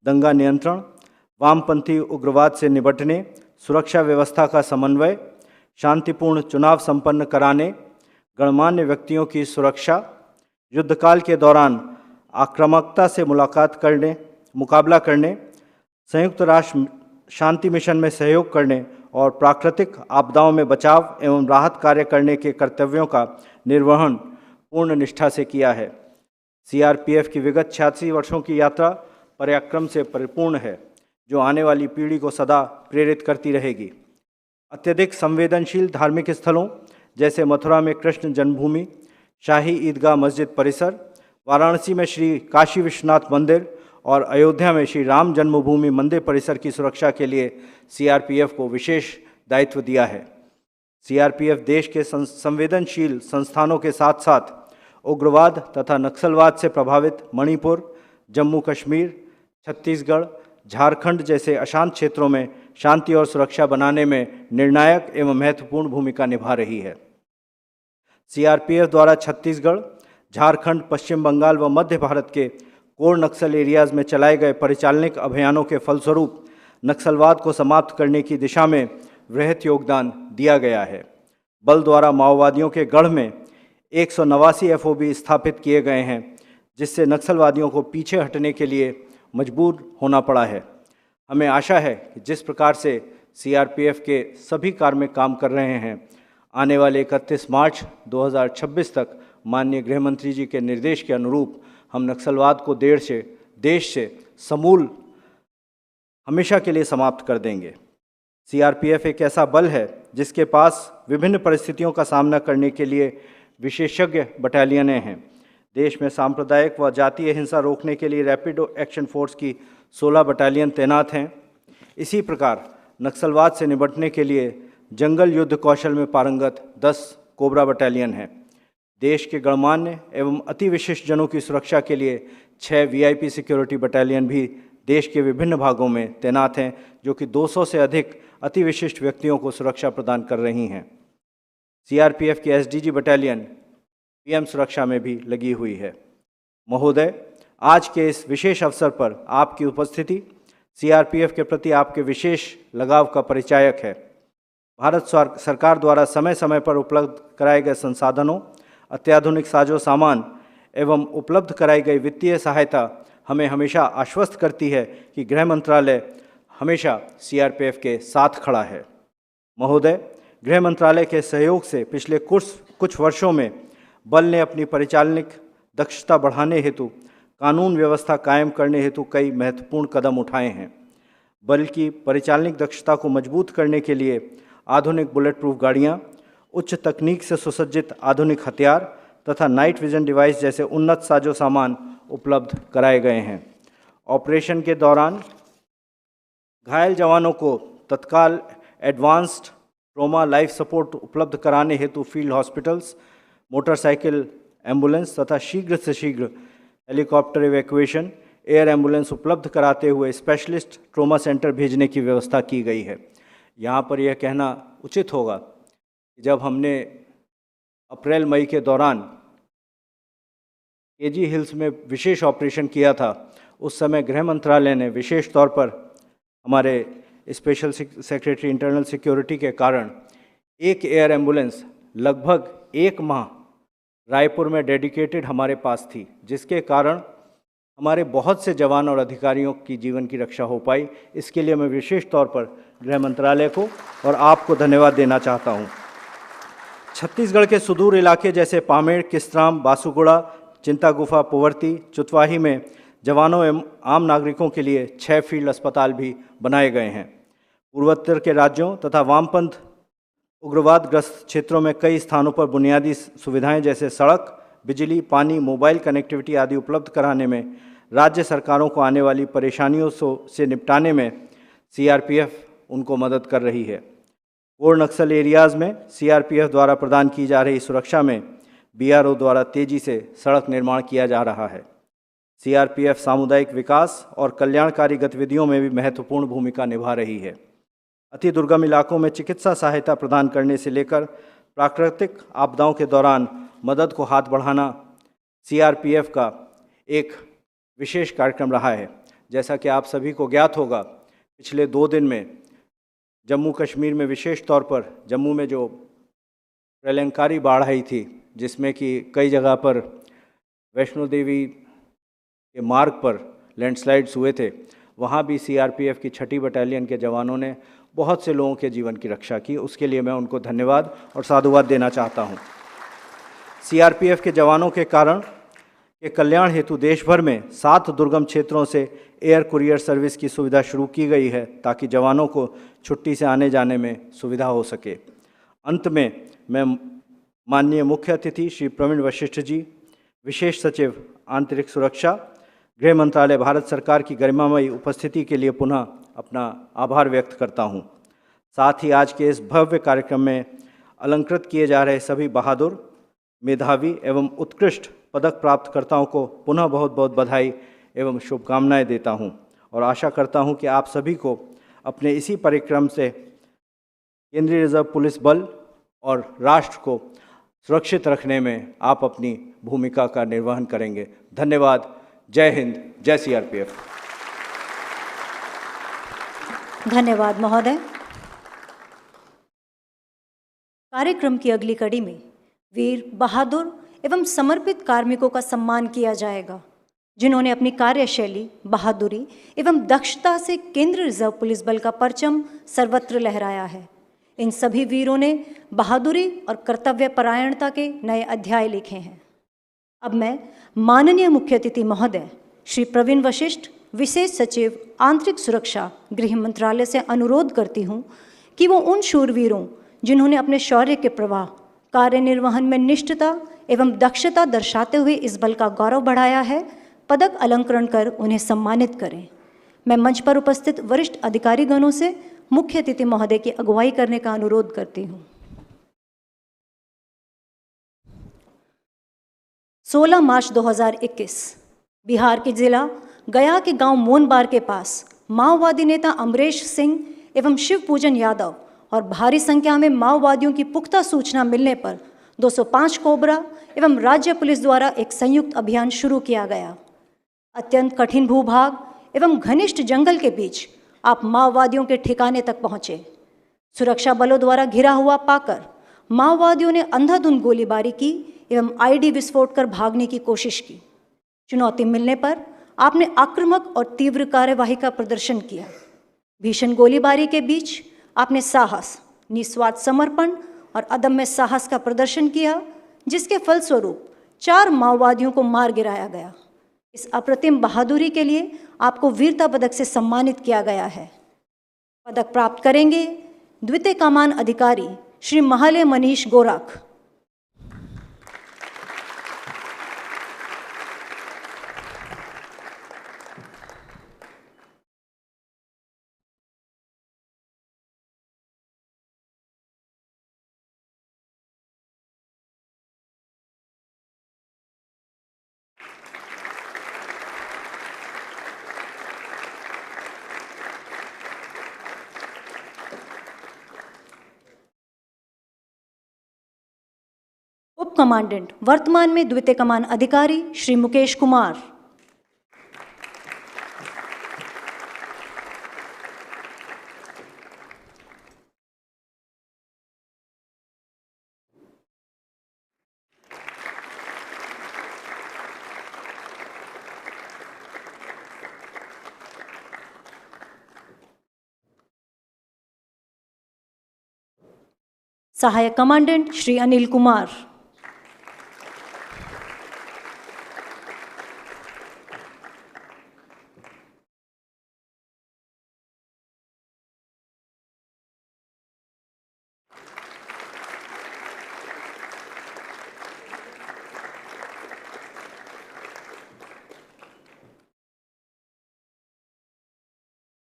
S7: दंगा नियंत्रण, वामपंथी उग्रवाद से निपटने, सुरक्षा व्यवस्था का समन्वय, शांतिपूर्ण चुनाव संपन्न कराने, गणमान्य व्यक्तियों की सुरक्षा, युद्धकाल के दौरान आक्रामकता से मुकाबला करने, संयुक्त राष्ट्र शांति मिशन में सहयोग करने और प्राकृतिक आपदाओं में बचाव एवं राहत कार्य करने के कर्तव्यों का निर्वहन पूर्ण निष्ठा से किया है। CRPF की विगत 86 वर्षों की यात्रा पराक्रम से परिपूर्ण है, जो आने वाली पीढ़ी को सदा प्रेरित करती रहेगी। अत्यधिक संवेदनशील धार्मिक स्थलों जैसे मथुरा में कृष्ण जन्मभूमि, शाही ईदगाह मस्जिद परिसर, वाराणसी में श्री काशी विश्वनाथ मंदिर और अयोध्या में श्री राम जन्मभूमि मंदिर परिसर की सुरक्षा के लिए CRPF को विशेष दायित्व दिया है। CRPF देश के संवेदनशील संस्थानों के साथ साथ उग्रवाद तथा नक्सलवाद से प्रभावित मणिपुर, जम्मू कश्मीर, छत्तीसगढ़, झारखंड जैसे अशांत क्षेत्रों में शांति और सुरक्षा बनाने में निर्णायक एवं महत्वपूर्ण भूमिका निभा रही है। CRPF द्वारा छत्तीसगढ़, झारखंड, पश्चिम बंगाल व मध्य भारत के कोर नक्सल एरियाज में चलाए गए परिचालनिक अभियानों के फलस्वरूप नक्सलवाद को समाप्त करने की दिशा में वृहत योगदान दिया गया है। बल द्वारा माओवादियों के गढ़ में 189 FOB स्थापित किए गए हैं, जिससे नक्सलवादियों को पीछे हटने के लिए मजबूर होना पड़ा है। हमें आशा है कि जिस प्रकार से CRPF के सभी कार्मिक काम कर रहे हैं, आने वाले 31 मार्च 2026 तक माननीय गृह मंत्री जी के निर्देश के अनुरूप हम नक्सलवाद को देश से समूल हमेशा के लिए समाप्त कर देंगे। सीआरपीएफ एक ऐसा बल है जिसके पास विभिन्न परिस्थितियों का सामना करने के लिए विशेषज्ञ बटालियनें हैं। देश में सांप्रदायिक व जातीय हिंसा रोकने के लिए रैपिड एक्शन फोर्स की 16 बटालियन तैनात हैं। इसी प्रकार नक्सलवाद से निपटने के लिए जंगल युद्ध कौशल में पारंगत 10 कोबरा बटालियन हैं। देश के गणमान्य एवं अति विशिष्ट जनों की सुरक्षा के लिए 6 वीआईपी सिक्योरिटी बटालियन भी देश के विभिन्न भागों में तैनात हैं, जो कि 200 से अधिक अति विशिष्ट व्यक्तियों को सुरक्षा प्रदान कर रही हैं। सीआरपीएफ की एसडीजी बटालियन पीएम सुरक्षा में भी लगी हुई है। महोदय, आज के इस विशेष अवसर पर आपकी उपस्थिति सीआरपीएफ के प्रति आपके विशेष लगाव का परिचायक है। भारत सरकार द्वारा समय समय पर उपलब्ध कराए गए संसाधनों, अत्याधुनिक साजो सामान एवं उपलब्ध कराई गई वित्तीय सहायता हमें हमेशा आश्वस्त करती है कि गृह मंत्रालय हमेशा सीआरपीएफ के साथ खड़ा है। महोदय, गृह मंत्रालय के सहयोग से पिछले कुछ वर्षों में बल ने अपनी परिचालनिक दक्षता बढ़ाने हेतु कानून व्यवस्था कायम करने हेतु कई महत्वपूर्ण कदम उठाए हैं। बल की परिचालनिक दक्षता को मजबूत करने के लिए आधुनिक बुलेट प्रूफ गाड़ियाँ, उच्च तकनीक से सुसज्जित आधुनिक हथियार तथा नाइट विजन डिवाइस जैसे उन्नत साजो सामान उपलब्ध कराए गए हैं। ऑपरेशन के दौरान घायल जवानों को तत्काल एडवांस्ड ट्रॉमा लाइफ सपोर्ट उपलब्ध कराने हेतु फील्ड हॉस्पिटल्स, मोटरसाइकिल एम्बुलेंस तथा शीघ्र से शीघ्र हेलीकॉप्टर इवैक्यूएशन, एयर एम्बुलेंस उपलब्ध कराते हुए स्पेशलिस्ट ट्रॉमा सेंटर भेजने की व्यवस्था की गई है। यहाँ पर यह कहना उचित होगा कि जब हमने अप्रैल मई के दौरान केजी हिल्स में विशेष ऑपरेशन किया था, उस समय गृह मंत्रालय ने विशेष तौर पर हमारे स्पेशल सेक्रेटरी इंटरनल सिक्योरिटी के कारण एक एयर एम्बुलेंस लगभग 1 माह रायपुर में डेडिकेटेड हमारे पास थी, जिसके कारण हमारे बहुत से जवान और अधिकारियों की जीवन की रक्षा हो पाई। इसके लिए मैं विशेष तौर पर गृह मंत्रालय को और आपको धन्यवाद देना चाहता हूँ। छत्तीसगढ़ के सुदूर इलाके जैसे पामेड़, किस्त्राम, बासुगुड़ा, चिंता गुफा, पोवर्ती, चुतवाही में जवानों एवं आम नागरिकों के लिए 6 फील्ड अस्पताल भी बनाए गए हैं। पूर्वोत्तर के राज्यों तथा वामपंथ उग्रवादग्रस्त क्षेत्रों में कई स्थानों पर बुनियादी सुविधाएं जैसे सड़क, बिजली, पानी, मोबाइल कनेक्टिविटी आदि उपलब्ध कराने में राज्य सरकारों को आने वाली परेशानियों से निपटाने में सीआरपीएफ उनको मदद कर रही है। कोर नक्सल एरियाज़ में सीआरपीएफ द्वारा प्रदान की जा रही सुरक्षा में बीआरओ द्वारा तेजी से सड़क निर्माण किया जा रहा है। सीआरपीएफ सामुदायिक विकास और कल्याणकारी गतिविधियों में भी महत्वपूर्ण भूमिका निभा रही है। अति दुर्गम इलाकों में चिकित्सा सहायता प्रदान करने से लेकर प्राकृतिक आपदाओं के दौरान मदद को हाथ बढ़ाना सीआरपीएफ का एक विशेष कार्यक्रम रहा है। जैसा कि आप सभी को ज्ञात होगा, पिछले 2 दिन में जम्मू कश्मीर में विशेष तौर पर जम्मू में जो प्रलयंकारी बाढ़ आई थी, जिसमें कि कई जगह पर वैष्णो देवी के मार्ग पर लैंडस्लाइड्स हुए थे, वहाँ भी सीआरपीएफ की 6ठी बटालियन के जवानों ने बहुत से लोगों के जीवन की रक्षा की। उसके लिए मैं उनको धन्यवाद और साधुवाद देना चाहता हूँ। सीआरपीएफ के जवानों के कारण के कल्याण हेतु देश भर में 7 दुर्गम क्षेत्रों से एयर कुरियर सर्विस की सुविधा शुरू की गई है, ताकि जवानों को छुट्टी से आने जाने में सुविधा हो सके। अंत में मैं माननीय मुख्य अतिथि श्री प्रवीण वशिष्ठ जी, विशेष सचिव आंतरिक सुरक्षा, गृह मंत्रालय, भारत सरकार की गरिमामयी उपस्थिति के लिए पुनः अपना आभार व्यक्त करता हूँ। साथ ही आज के इस भव्य कार्यक्रम में अलंकृत किए जा रहे सभी बहादुर, मेधावी एवं उत्कृष्ट पदक प्राप्तकर्ताओं को पुनः बहुत बहुत बधाई एवं शुभकामनाएं देता हूं और आशा करता हूं कि आप सभी को अपने इसी परिक्रम से केंद्रीय रिजर्व पुलिस बल और राष्ट्र को सुरक्षित रखने में आप अपनी भूमिका का निर्वहन करेंगे। धन्यवाद। जय हिंद, जय सीआरपीएफ।
S3: धन्यवाद महोदय। कार्यक्रम की अगली कड़ी में वीर, बहादुर एवं समर्पित कार्मिकों का सम्मान किया जाएगा, जिन्होंने अपनी कार्यशैली, बहादुरी एवं दक्षता से केंद्रीय रिजर्व पुलिस बल का परचम सर्वत्र लहराया है। इन सभी वीरों ने बहादुरी और कर्तव्य परायणता के नए अध्याय लिखे हैं। अब मैं माननीय मुख्य अतिथि महोदय श्री प्रवीण वशिष्ठ विशेष सचिव आंतरिक सुरक्षा गृह मंत्रालय से अनुरोध करती हूँ कि वो उन शूरवीरों जिन्होंने अपने शौर्य के प्रवाह, कार्य निर्वहन में निष्ठता एवं दक्षता दर्शाते हुए इस बल का गौरव बढ़ाया है, पदक अलंकरण कर उन्हें सम्मानित करें। मैं मंच पर उपस्थित वरिष्ठ अधिकारीगणों से मुख्य अतिथि महोदय की अगुवाई करने का अनुरोध करती हूँ। 16 मार्च 2021 बिहार के जिला गया के गांव मोनबार के पास माओवादी नेता अमरेश सिंह एवं शिव पूजन यादव और भारी संख्या में माओवादियों की पुख्ता सूचना मिलने पर 205 कोबरा एवं राज्य पुलिस द्वारा एक संयुक्त अभियान शुरू किया गया। अत्यंत कठिन भूभाग एवं घनिष्ठ जंगल के बीच आप माओवादियों के ठिकाने तक पहुंचे। सुरक्षा बलों द्वारा घिरा हुआ पाकर माओवादियों ने अंधाधुंध गोलीबारी की एवं आईडी विस्फोट कर भागने की कोशिश की। चुनौती मिलने पर आपने आक्रामक और तीव्र कार्यवाही का प्रदर्शन किया। भीषण गोलीबारी के बीच आपने साहस, निस्वार्थ समर्पण और अदम्य साहस का प्रदर्शन किया, जिसके फलस्वरूप 4 माओवादियों को मार गिराया गया। इस अप्रतिम बहादुरी के लिए आपको वीरता पदक से सम्मानित किया गया है। पदक प्राप्त करेंगे द्वितीय कमान अधिकारी श्री महालय मनीष गोरख। उप कमांडेंट वर्तमान में द्वितीय कमान अधिकारी श्री मुकेश कुमार। सहायक कमांडेंट श्री अनिल कुमार।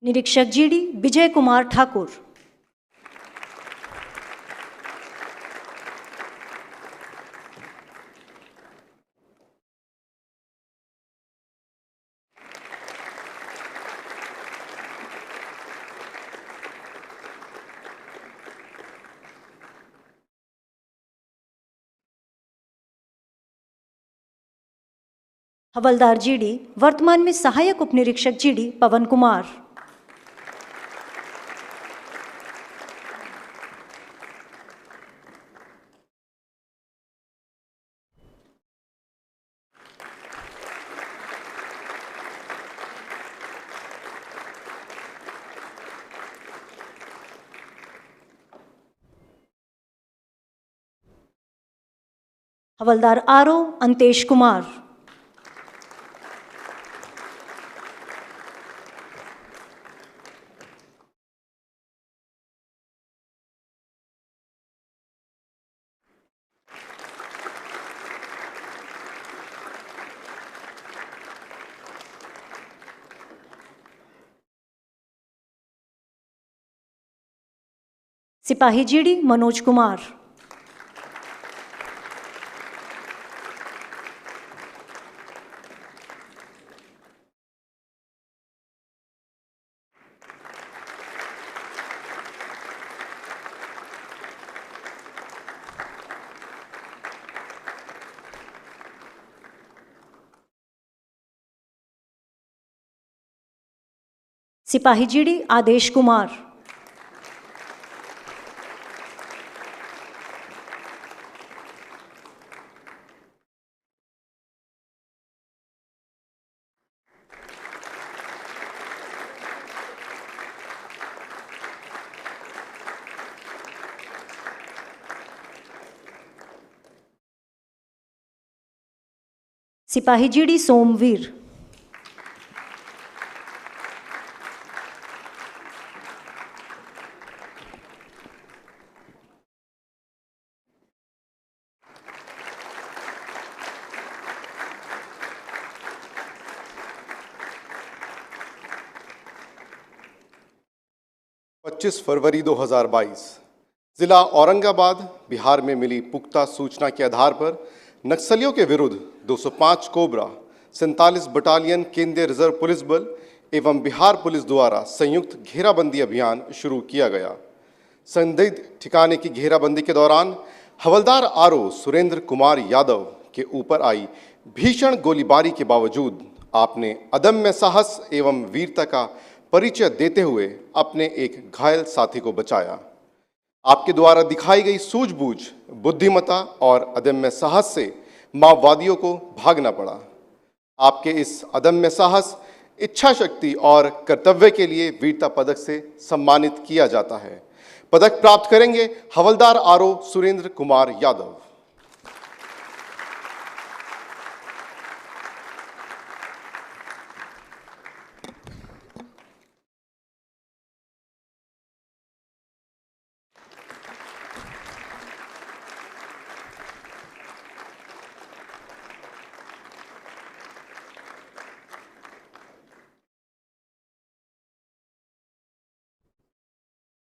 S3: निरीक्षक जीडी विजय कुमार ठाकुर। हवलदार जीडी वर्तमान में सहायक उप निरीक्षक जीडी पवन कुमार। हवलदार आरओ अंतेश कुमार। सिपाही जीडी मनोज कुमार। सिपाही जीडी आदेश कुमार। सिपाही जीडी सोमवीर।
S1: 25 फरवरी 2022 जिला औरंगाबाद बिहार में मिली पुख्ता सूचना के आधार पर नक्सलियों के विरुद्ध 205 कोबरा 47 बटालियन केंद्रीय रिजर्व पुलिस बल एवं बिहार पुलिस द्वारा संयुक्त घेराबंदी अभियान शुरू किया गया। संदिग्ध ठिकाने की घेराबंदी के दौरान हवलदार आरओ सुरेंद्र कुमार यादव के ऊपर आई भीषण गोलीबारी के बावजूद आपने अदम्य साहस एवं वीरता का परिचय देते हुए अपने एक घायल साथी को बचाया। आपके द्वारा दिखाई गई सूझबूझ, बुद्धिमत्ता और अदम्य साहस से माओवादियों को भागना पड़ा। आपके इस अदम्य साहस, इच्छा शक्ति और कर्तव्य के लिए वीरता पदक से सम्मानित किया जाता है। पदक प्राप्त करेंगे हवलदार आरओ सुरेंद्र कुमार यादव।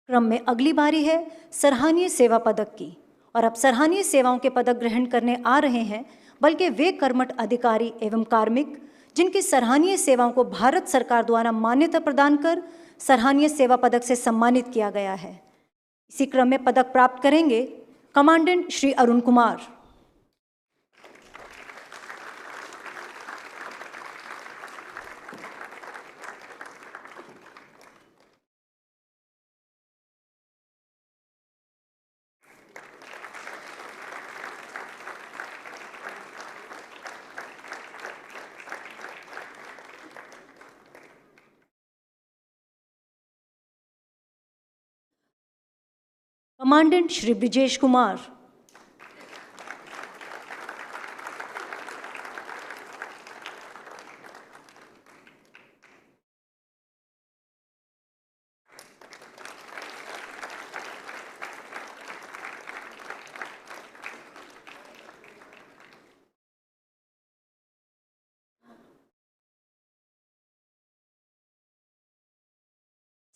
S3: क्रम में अगली बारी है सराहनीय सेवा पदक की और अब सराहनीय सेवाओं के पदक ग्रहण करने आ रहे हैं बल्कि वे कर्मठ अधिकारी एवं कार्मिक जिनकी सराहनीय सेवाओं को भारत सरकार द्वारा मान्यता प्रदान कर सराहनीय सेवा पदक से सम्मानित किया गया है। इसी क्रम में पदक प्राप्त करेंगे कमांडेंट श्री अरुण कुमार। कमांडेंट श्री ब्रिजेश कुमार।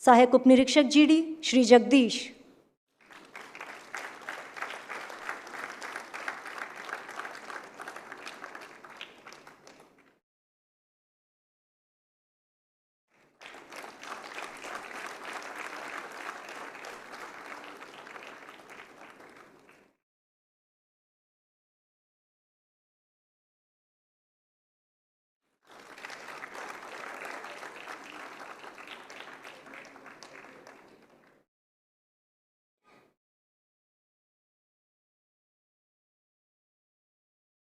S3: सहायक उपनिरीक्षक जीडी श्री जगदीश।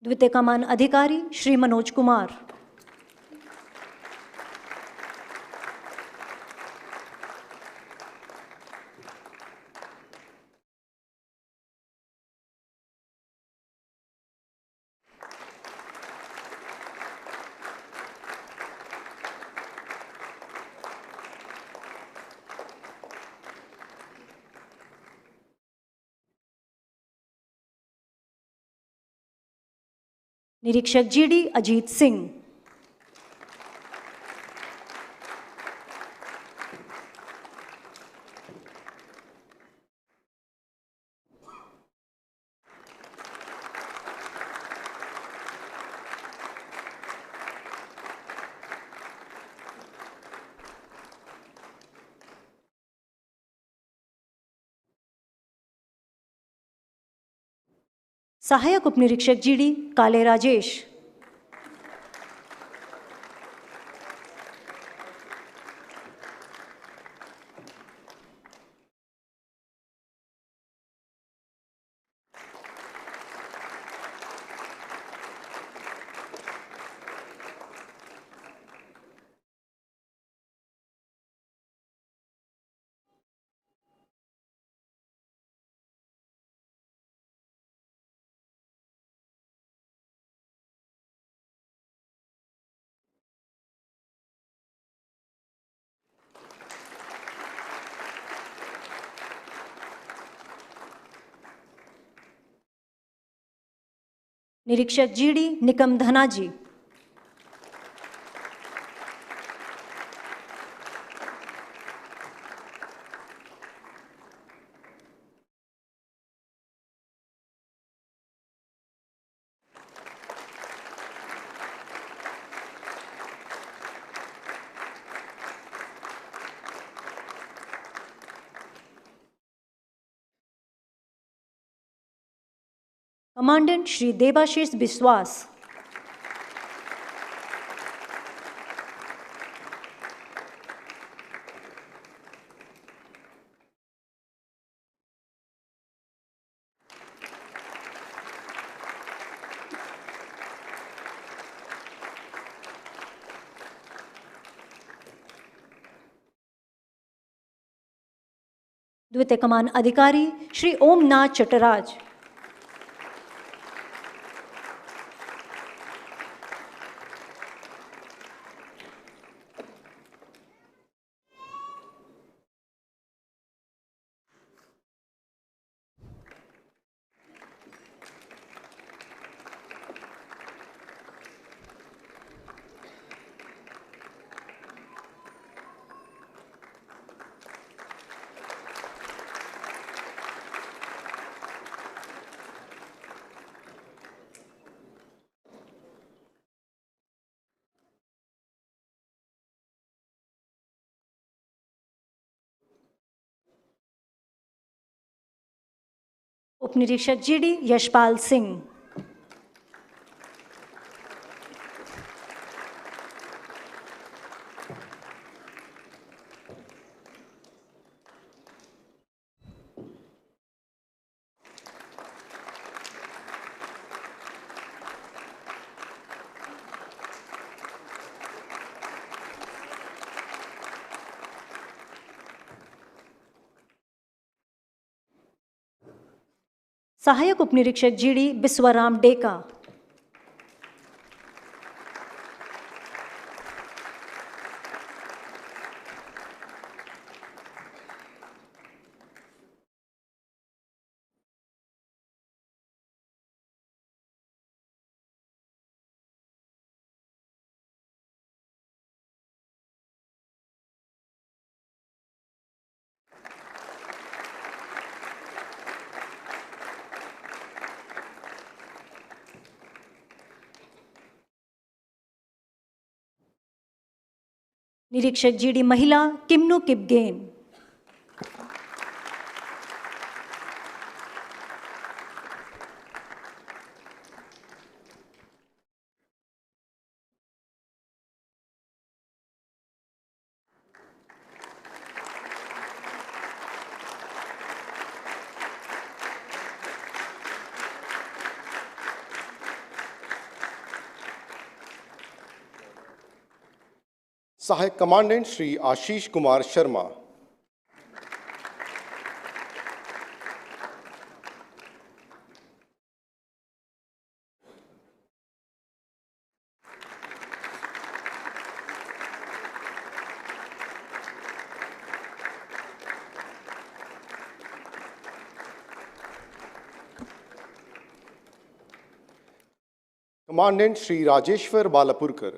S3: द्वितीय कमान अधिकारी श्री मनोज कुमार। निरीक्षक जीडी अजीत सिंह। सहायक उपनिरीक्षक जीडी काले राजेश। निरीक्षक जीडी निकम धनाजी। कमांडेंट श्री देबाशीष बिस्वास, द्वितीय कमान अधिकारी श्री ओमनाथ चटराज, उपनिरीक्षक जीडी यशपाल सिंह, सहायक उपनिरीक्षक जीडी बिस्वराम डेका, निरीक्षक जीडी महिला किम्नु किपगेन,
S1: सहायक commandant Shri Ashish Kumar Sharma, commandant Shri Rajeshwar बालापुरकर,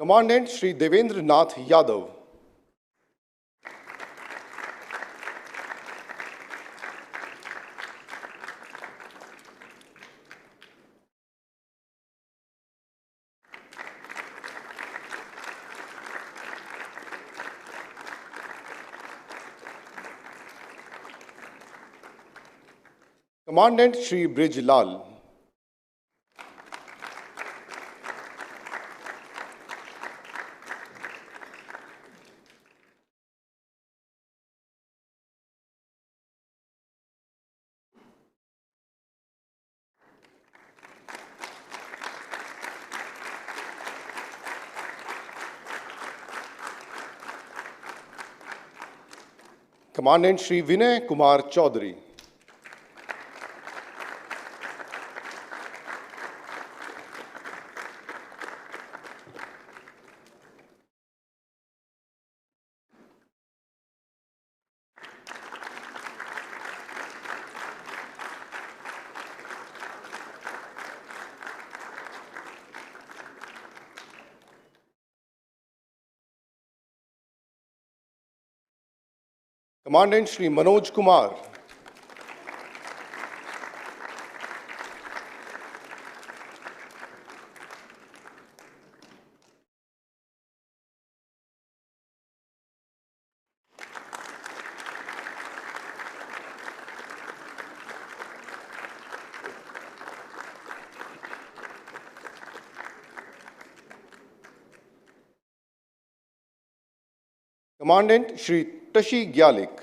S1: commandant Shri Devendra Nath Yadav, commandant Shri Brijlal, commandant Shri Vinay Kumar Chaudhary, commandant Shri Manoj Kumar, commandant Shri Tashi ग्यालिक,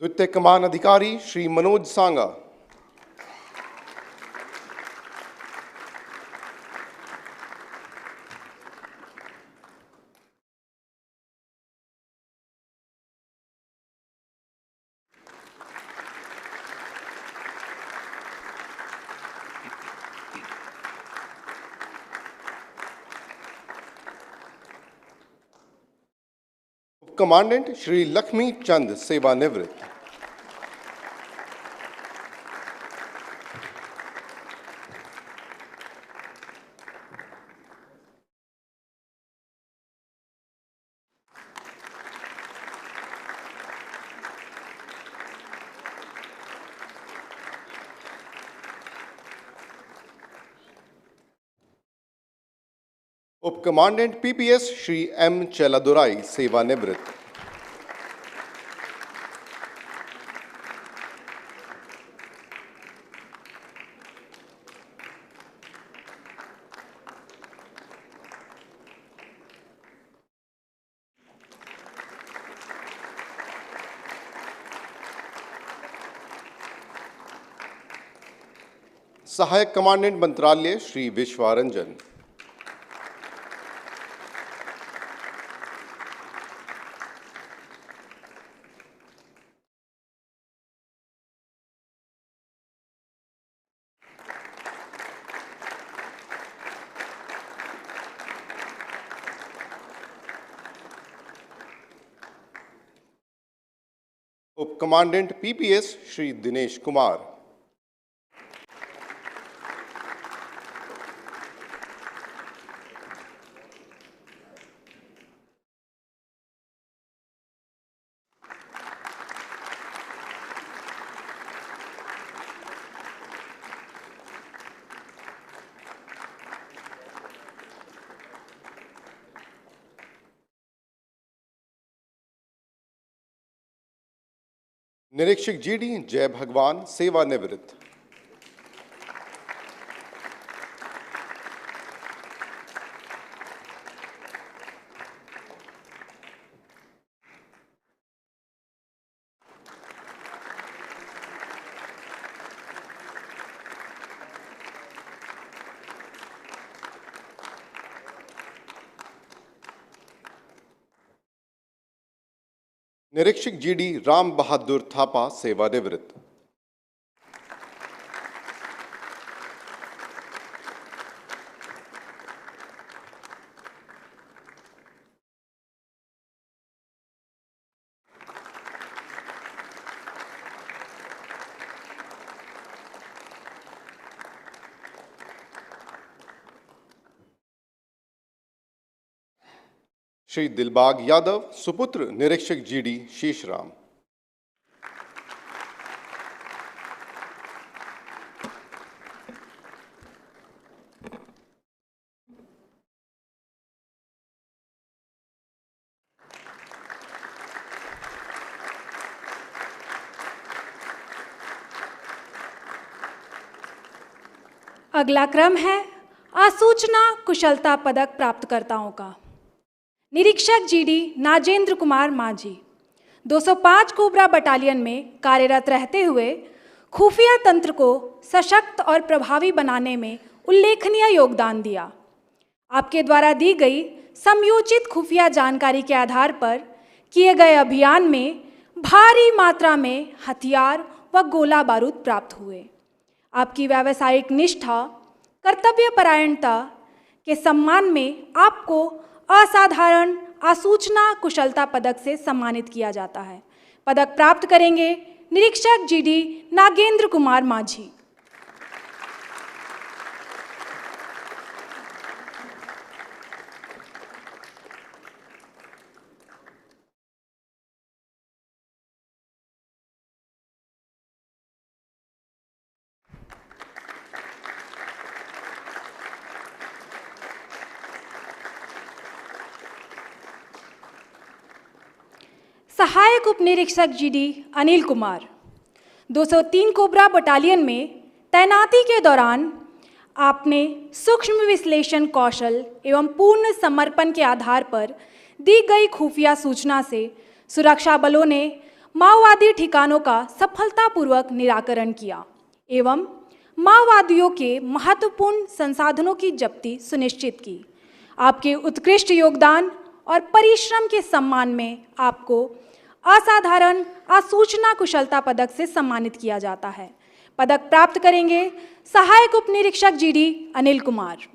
S1: द्वितीय कमान अधिकारी श्री मनोज सांगा, कमांडेंट श्री लक्ष्मी चंद सेवानिवृत्त, उप कमांडेंट पीपीएस श्री एम चेलादुराई सेवानिवृत्त, सहायक कमांडेंट मंत्रालय श्री विश्वारंजन, उप कमांडेंट पीपीएस श्री दिनेश कुमार, निरीक्षक जीडी जय भगवान सेवानिवृत्त, निरीक्षक जीडी राम बहादुर थापा सेवानिवृत्त, श्री दिलबाग यादव सुपुत्र निरीक्षक जीडी शेषराम,
S2: अगला क्रम है आसूचना कुशलता पदक प्राप्तकर्ताओं का। निरीक्षक जीडी नाजेंद्र कुमार माझी 205 कोबरा बटालियन में कार्यरत रहते हुए खुफिया तंत्र को सशक्त और प्रभावी बनाने में उल्लेखनीय योगदान दिया। आपके द्वारा दी गई समयोचित खुफिया जानकारी के आधार पर किए गए अभियान में भारी मात्रा में हथियार व गोला बारूद प्राप्त हुए। आपकी व्यावसायिक निष्ठा, कर्तव्यपरायणता, के सम्मान में आपको असाधारण आसूचना कुशलता पदक से सम्मानित किया जाता है। पदक प्राप्त करेंगे निरीक्षक जीडी नागेंद्र कुमार माझी। सहायक उप निरीक्षक GD Anil Kumar. 203 cobra battalion में तैनाती के दौरान आपने सूक्ष्म विश्लेषण कौशल एवं पूर्ण समर्पण के आधार पर दी गई खुफिया सूचना से सुरक्षा बलों ने माओवादी ठिकानों का सफलतापूर्वक निराकरण किया एवं माओवादियों के महत्वपूर्ण संसाधनों की जब्ती सुनिश्चित की। आपके उत्कृष्ट योगदान और परिश्रम के सम्मान में आपको असाधारण आसूचना कुशलता पदक से सम्मानित किया जाता है। पदक प्राप्त करेंगे सहायक उप निरीक्षक जीडी अनिल कुमार।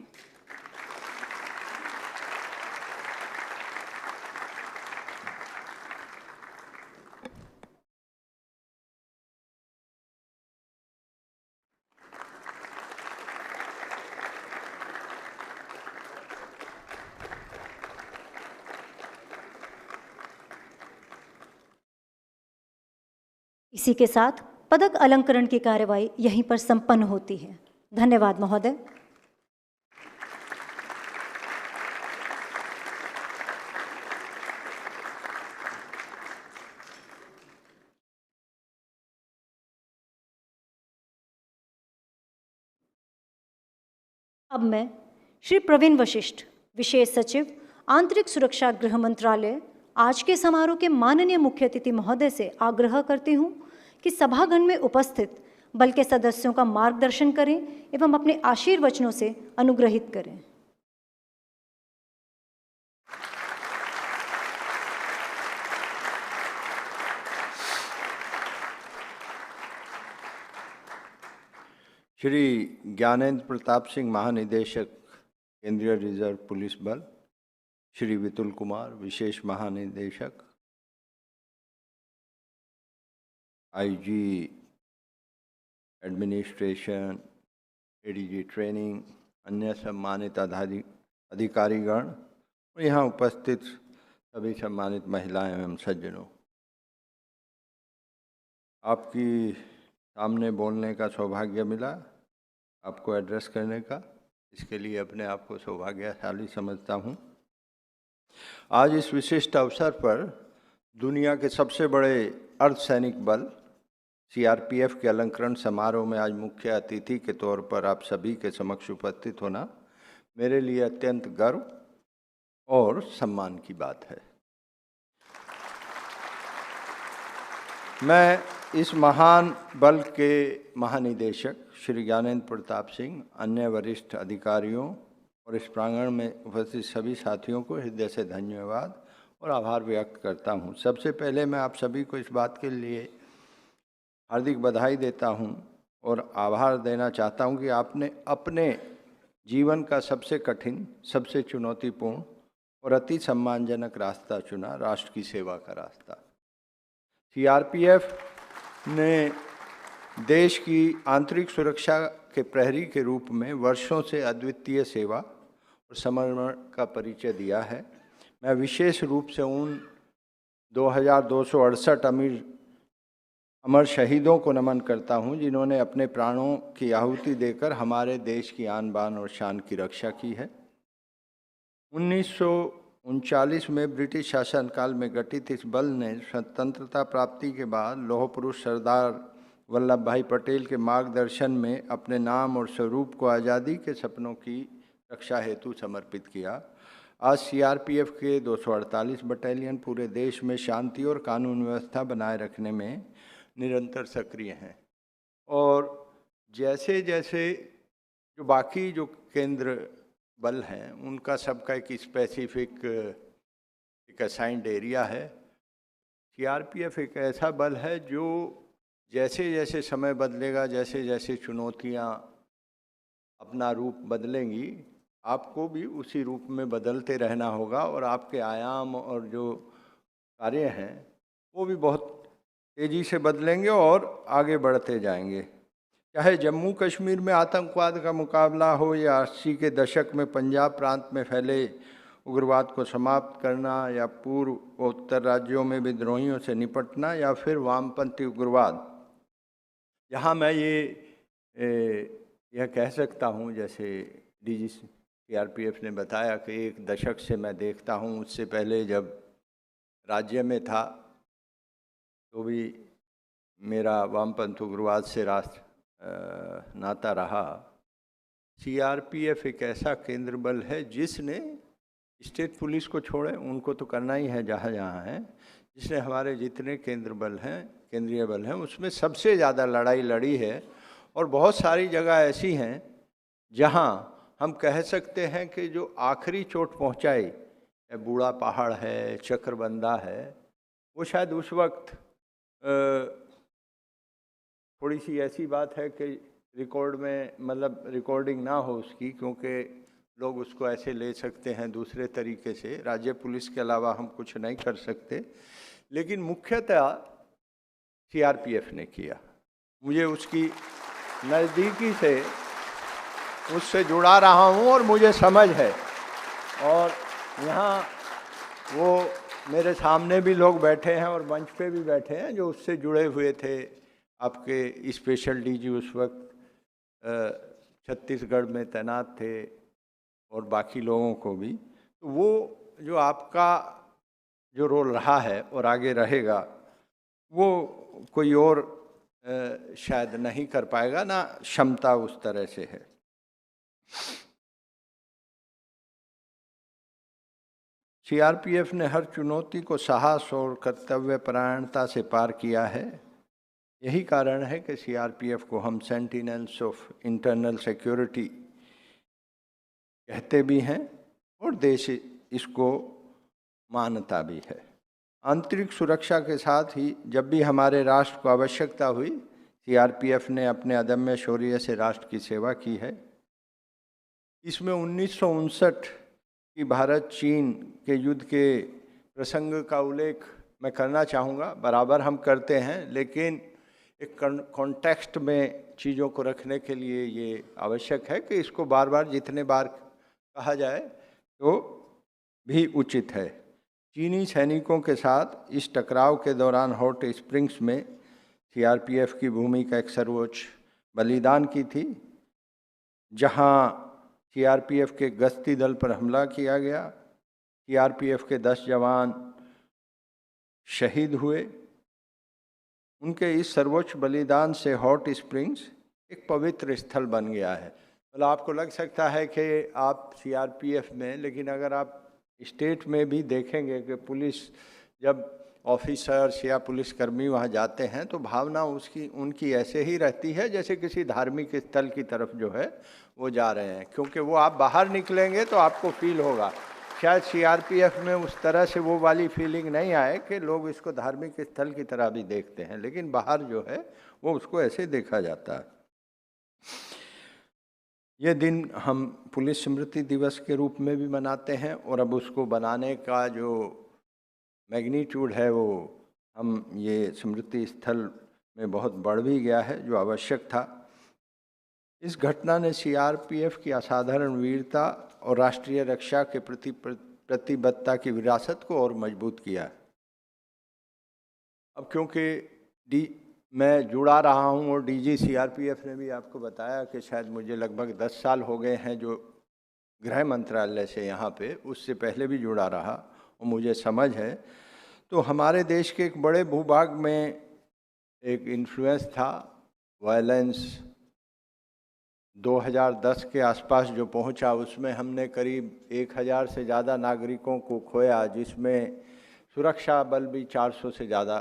S3: इसी के साथ पदक अलंकरण की कार्यवाही यहीं पर संपन्न होती है। धन्यवाद महोदय। अब मैं श्री प्रवीण वशिष्ठ, विशेष सचिव आंतरिक सुरक्षा गृह मंत्रालय, आज के समारोह के माननीय मुख्य अतिथि महोदय से आग्रह करती हूं कि सभागण में उपस्थित बल के सदस्यों का मार्गदर्शन करें एवं अपने आशीर्वचनों से अनुग्रहित करें।
S7: श्री ज्ञानेंद्र प्रताप सिंह, महानिदेशक केंद्रीय रिजर्व पुलिस बल, श्री विपुल कुमार, विशेष महानिदेशक, आईजी एडमिनिस्ट्रेशन, एडीजी ट्रेनिंग, अन्य सम्मानित अधिकारीगण और यहाँ उपस्थित सभी सम्मानित महिलाएं एवं सज्जनों, आपकी सामने बोलने का सौभाग्य मिला, आपको एड्रेस करने का, इसके लिए अपने आप को सौभाग्यशाली समझता हूँ। आज इस विशिष्ट अवसर पर दुनिया के सबसे बड़े अर्धसैनिक बल सीआरपीएफ के अलंकरण समारोह में आज मुख्य अतिथि के तौर पर आप सभी के समक्ष उपस्थित होना मेरे लिए अत्यंत गर्व और सम्मान की बात है। मैं इस महान बल के महानिदेशक श्री ज्ञानेंद्र प्रताप सिंह, अन्य वरिष्ठ अधिकारियों और इस प्रांगण में उपस्थित सभी साथियों को हृदय से धन्यवाद और आभार व्यक्त करता हूं। सबसे पहले मैं आप सभी को इस बात के लिए हार्दिक बधाई देता हूं और आभार देना चाहता हूं कि आपने अपने जीवन का सबसे कठिन, सबसे चुनौतीपूर्ण और अति सम्मानजनक रास्ता चुना, राष्ट्र की सेवा का रास्ता। सीआरपीएफ ने देश की आंतरिक सुरक्षा के प्रहरी के रूप में वर्षों से अद्वितीय सेवा और समर्पण का परिचय दिया है। मैं विशेष रूप से उन 2268 अमर शहीदों को नमन करता हूं, जिन्होंने अपने प्राणों की आहुति देकर हमारे देश की आन बान और शान की रक्षा की है। 1939 में ब्रिटिश शासनकाल में गठित इस बल ने स्वतंत्रता प्राप्ति के बाद लौह पुरुष सरदार वल्लभ भाई पटेल के मार्गदर्शन में अपने नाम और स्वरूप को आज़ादी के सपनों की रक्षा हेतु समर्पित किया। आज सीआरपीएफ के 248 बटालियन पूरे देश में शांति और कानून व्यवस्था बनाए रखने में निरंतर सक्रिय हैं और जैसे जैसे जो बाकी जो केंद्र बल हैं उनका सबका एक स्पेसिफिक एक असाइंड एरिया है, सीआरपीएफ एक ऐसा बल है जो जैसे जैसे समय बदलेगा, जैसे जैसे चुनौतियां अपना रूप बदलेंगी,
S8: आपको भी उसी रूप में बदलते रहना होगा और आपके आयाम और जो कार्य हैं वो भी बहुत तेज़ी से बदलेंगे और आगे बढ़ते जाएंगे। चाहे जम्मू कश्मीर में आतंकवाद का मुकाबला हो या 80 के दशक में पंजाब प्रांत में फैले उग्रवाद को समाप्त करना या पूर्व व उत्तर राज्यों में विद्रोहियों से निपटना या फिर वामपंथी उग्रवाद, यहाँ मैं यह कह सकता हूँ, जैसे डीजी सीआरपीएफ ने बताया कि 1 दशक से मैं देखता हूँ, उससे पहले जब राज्य में था तो भी मेरा वामपंथ उग्रवाद से नाता रहा। सीआरपीएफ एक ऐसा केंद्र बल है जिसने स्टेट पुलिस को छोड़े, उनको तो करना ही है जहाँ जहाँ है, जिसने हमारे जितने केंद्र बल हैं, केंद्रीय बल हैं, उसमें सबसे ज़्यादा लड़ाई लड़ी है। और बहुत सारी जगह ऐसी हैं जहाँ हम कह सकते हैं कि जो आखिरी चोट पहुँचाई, बूढ़ा पहाड़ है, चक्रबंदा है, वो शायद उस वक्त थोड़ी सी ऐसी बात है कि रिकॉर्ड में मतलब रिकॉर्डिंग ना हो उसकी, क्योंकि लोग उसको ऐसे ले सकते हैं दूसरे तरीके से, राज्य पुलिस के अलावा हम कुछ नहीं कर सकते, लेकिन मुख्यतः सीआरपीएफ ने किया। मुझे उसकी नज़दीकी से उससे जुड़ा रहा हूँ और मुझे समझ है। और यहाँ वो मेरे सामने भी लोग बैठे हैं और मंच पे भी बैठे हैं जो उससे जुड़े हुए थे। आपके स्पेशल डीजी उस वक्त छत्तीसगढ़ में तैनात थे और बाकी लोगों को भी। तो वो जो आपका जो रोल रहा है और आगे रहेगा वो कोई और शायद नहीं कर पाएगा, ना क्षमता उस तरह से है। सीआरपीएफ ने हर चुनौती को साहस और कर्तव्यपरायणता से पार किया है। यही कारण है कि सीआरपीएफ को हम सेंटिनल्स ऑफ इंटरनल सिक्योरिटी कहते भी हैं और देश इसको मानता भी है। आंतरिक सुरक्षा के साथ ही जब भी हमारे राष्ट्र को आवश्यकता हुई, सीआरपीएफ ने अपने अदम्य शौर्य से राष्ट्र की सेवा की है। इसमें 1959 की भारत चीन के युद्ध के प्रसंग का उल्लेख मैं करना चाहूँगा। बराबर हम करते हैं, लेकिन एक कॉन्टेक्स्ट में चीज़ों को रखने के लिए ये आवश्यक है कि इसको बार बार जितने बार कहा जाए तो भी उचित है। चीनी सैनिकों के साथ इस टकराव के दौरान हॉट स्प्रिंग्स में सीआरपीएफ की भूमिका एक सर्वोच्च बलिदान की थी, जहां सीआरपीएफ के गश्ती दल पर हमला किया गया। सीआरपीएफ के 10 जवान शहीद हुए। उनके इस सर्वोच्च बलिदान से हॉट स्प्रिंग्स एक पवित्र स्थल बन गया है। मतलब आपको लग सकता है कि आप सीआरपीएफ में, लेकिन अगर आप स्टेट में भी देखेंगे कि पुलिस जब ऑफिसर्स या पुलिसकर्मी वहाँ जाते हैं तो भावना उनकी ऐसे ही रहती है जैसे किसी धार्मिक स्थल की तरफ जो है वो जा रहे हैं, क्योंकि वो आप बाहर निकलेंगे तो आपको फील होगा। शायद सीआरपीएफ में उस तरह से वो वाली फीलिंग नहीं आए कि लोग इसको धार्मिक स्थल की तरह भी देखते हैं, लेकिन बाहर जो है वो उसको ऐसे देखा जाता है। ये दिन हम पुलिस स्मृति दिवस के रूप में भी मनाते हैं और अब उसको बनाने का जो मैग्नीट्यूड है वो हम ये स्मृति स्थल में बहुत बढ़ भी गया है, जो आवश्यक था। इस घटना ने सीआरपीएफ की असाधारण वीरता और राष्ट्रीय रक्षा के प्रति प्रतिबद्धता की विरासत को और मजबूत किया। अब क्योंकि मैं जुड़ा रहा हूं और डीजी सीआरपीएफ ने भी आपको बताया कि शायद मुझे लगभग 10 साल हो गए हैं जो गृह मंत्रालय से यहाँ पे, उससे पहले भी जुड़ा रहा और मुझे समझ है। तो हमारे देश के एक बड़े भूभाग में एक इन्फ्लुएंस था, वायलेंस 2010 के आसपास जो पहुंचा, उसमें हमने करीब 1000 से ज़्यादा नागरिकों को खोया, जिसमें सुरक्षा बल भी 400 से ज़्यादा,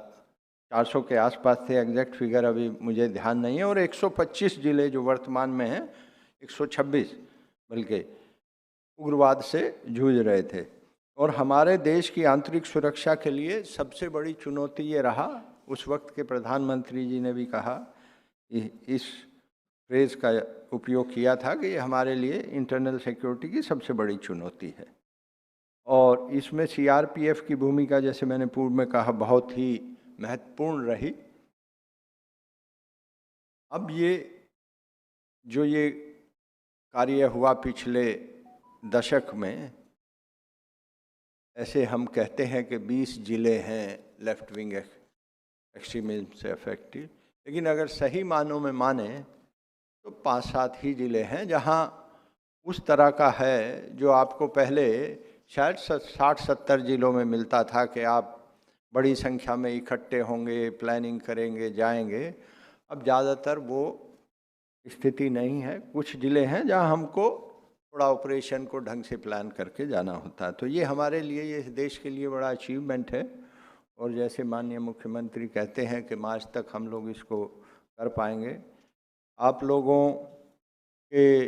S8: 400 के आसपास थे। एग्जैक्ट फिगर अभी मुझे ध्यान नहीं है। और 125 जिले जो वर्तमान में हैं, 126 बल्कि उग्रवाद से जूझ रहे थे। और हमारे देश की आंतरिक सुरक्षा के लिए सबसे बड़ी चुनौती ये रहा, उस वक्त के प्रधानमंत्री जी ने भी कहा, इस फ्रेज का उपयोग किया था कि ये हमारे लिए इंटरनल सिक्योरिटी की सबसे बड़ी चुनौती है। और इसमें सीआरपीएफ की भूमिका, जैसे मैंने पूर्व में कहा, बहुत ही महत्वपूर्ण रही। अब ये कार्य हुआ पिछले दशक में, ऐसे हम कहते हैं कि 20 जिले हैं लेफ्ट विंग एक्सट्रीमिज्म से अफेक्टेड, लेकिन अगर सही मानों में माने तो 5-7 ही जिले हैं जहां उस तरह का है जो आपको पहले शायद 60-70 जिलों में मिलता था कि आप बड़ी संख्या में इकट्ठे होंगे, प्लानिंग करेंगे, जाएंगे। अब ज़्यादातर वो स्थिति नहीं है। कुछ जिले हैं जहां हमको थोड़ा ऑपरेशन को ढंग से प्लान करके जाना होता है। तो ये हमारे लिए, ये देश के लिए बड़ा अचीवमेंट है। और जैसे माननीय मुख्यमंत्री कहते हैं कि मार्च तक हम लोग इसको कर पाएंगे। आप लोगों के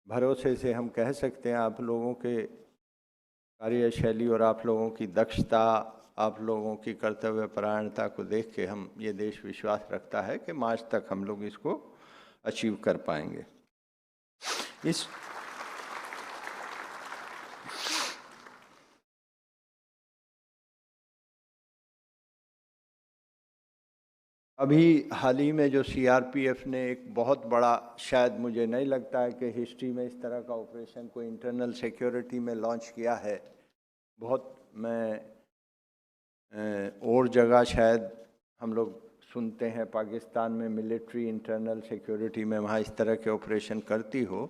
S8: भरोसे से हम कह सकते हैं, आप लोगों के कार्यशैली और आप लोगों की दक्षता, आप लोगों की कर्तव्यपरायणता को देख के हम ये देश विश्वास रखता है कि मार्च तक हम लोग इसको अचीव कर पाएंगे। अभी हाल ही में जो सीआरपीएफ ने एक बहुत बड़ा, शायद मुझे नहीं लगता है कि हिस्ट्री में इस तरह का ऑपरेशन कोई इंटरनल सिक्योरिटी में लॉन्च किया है। बहुत और जगह शायद हम लोग सुनते हैं पाकिस्तान में मिलिट्री इंटरनल सिक्योरिटी में वहाँ इस तरह के ऑपरेशन करती हो।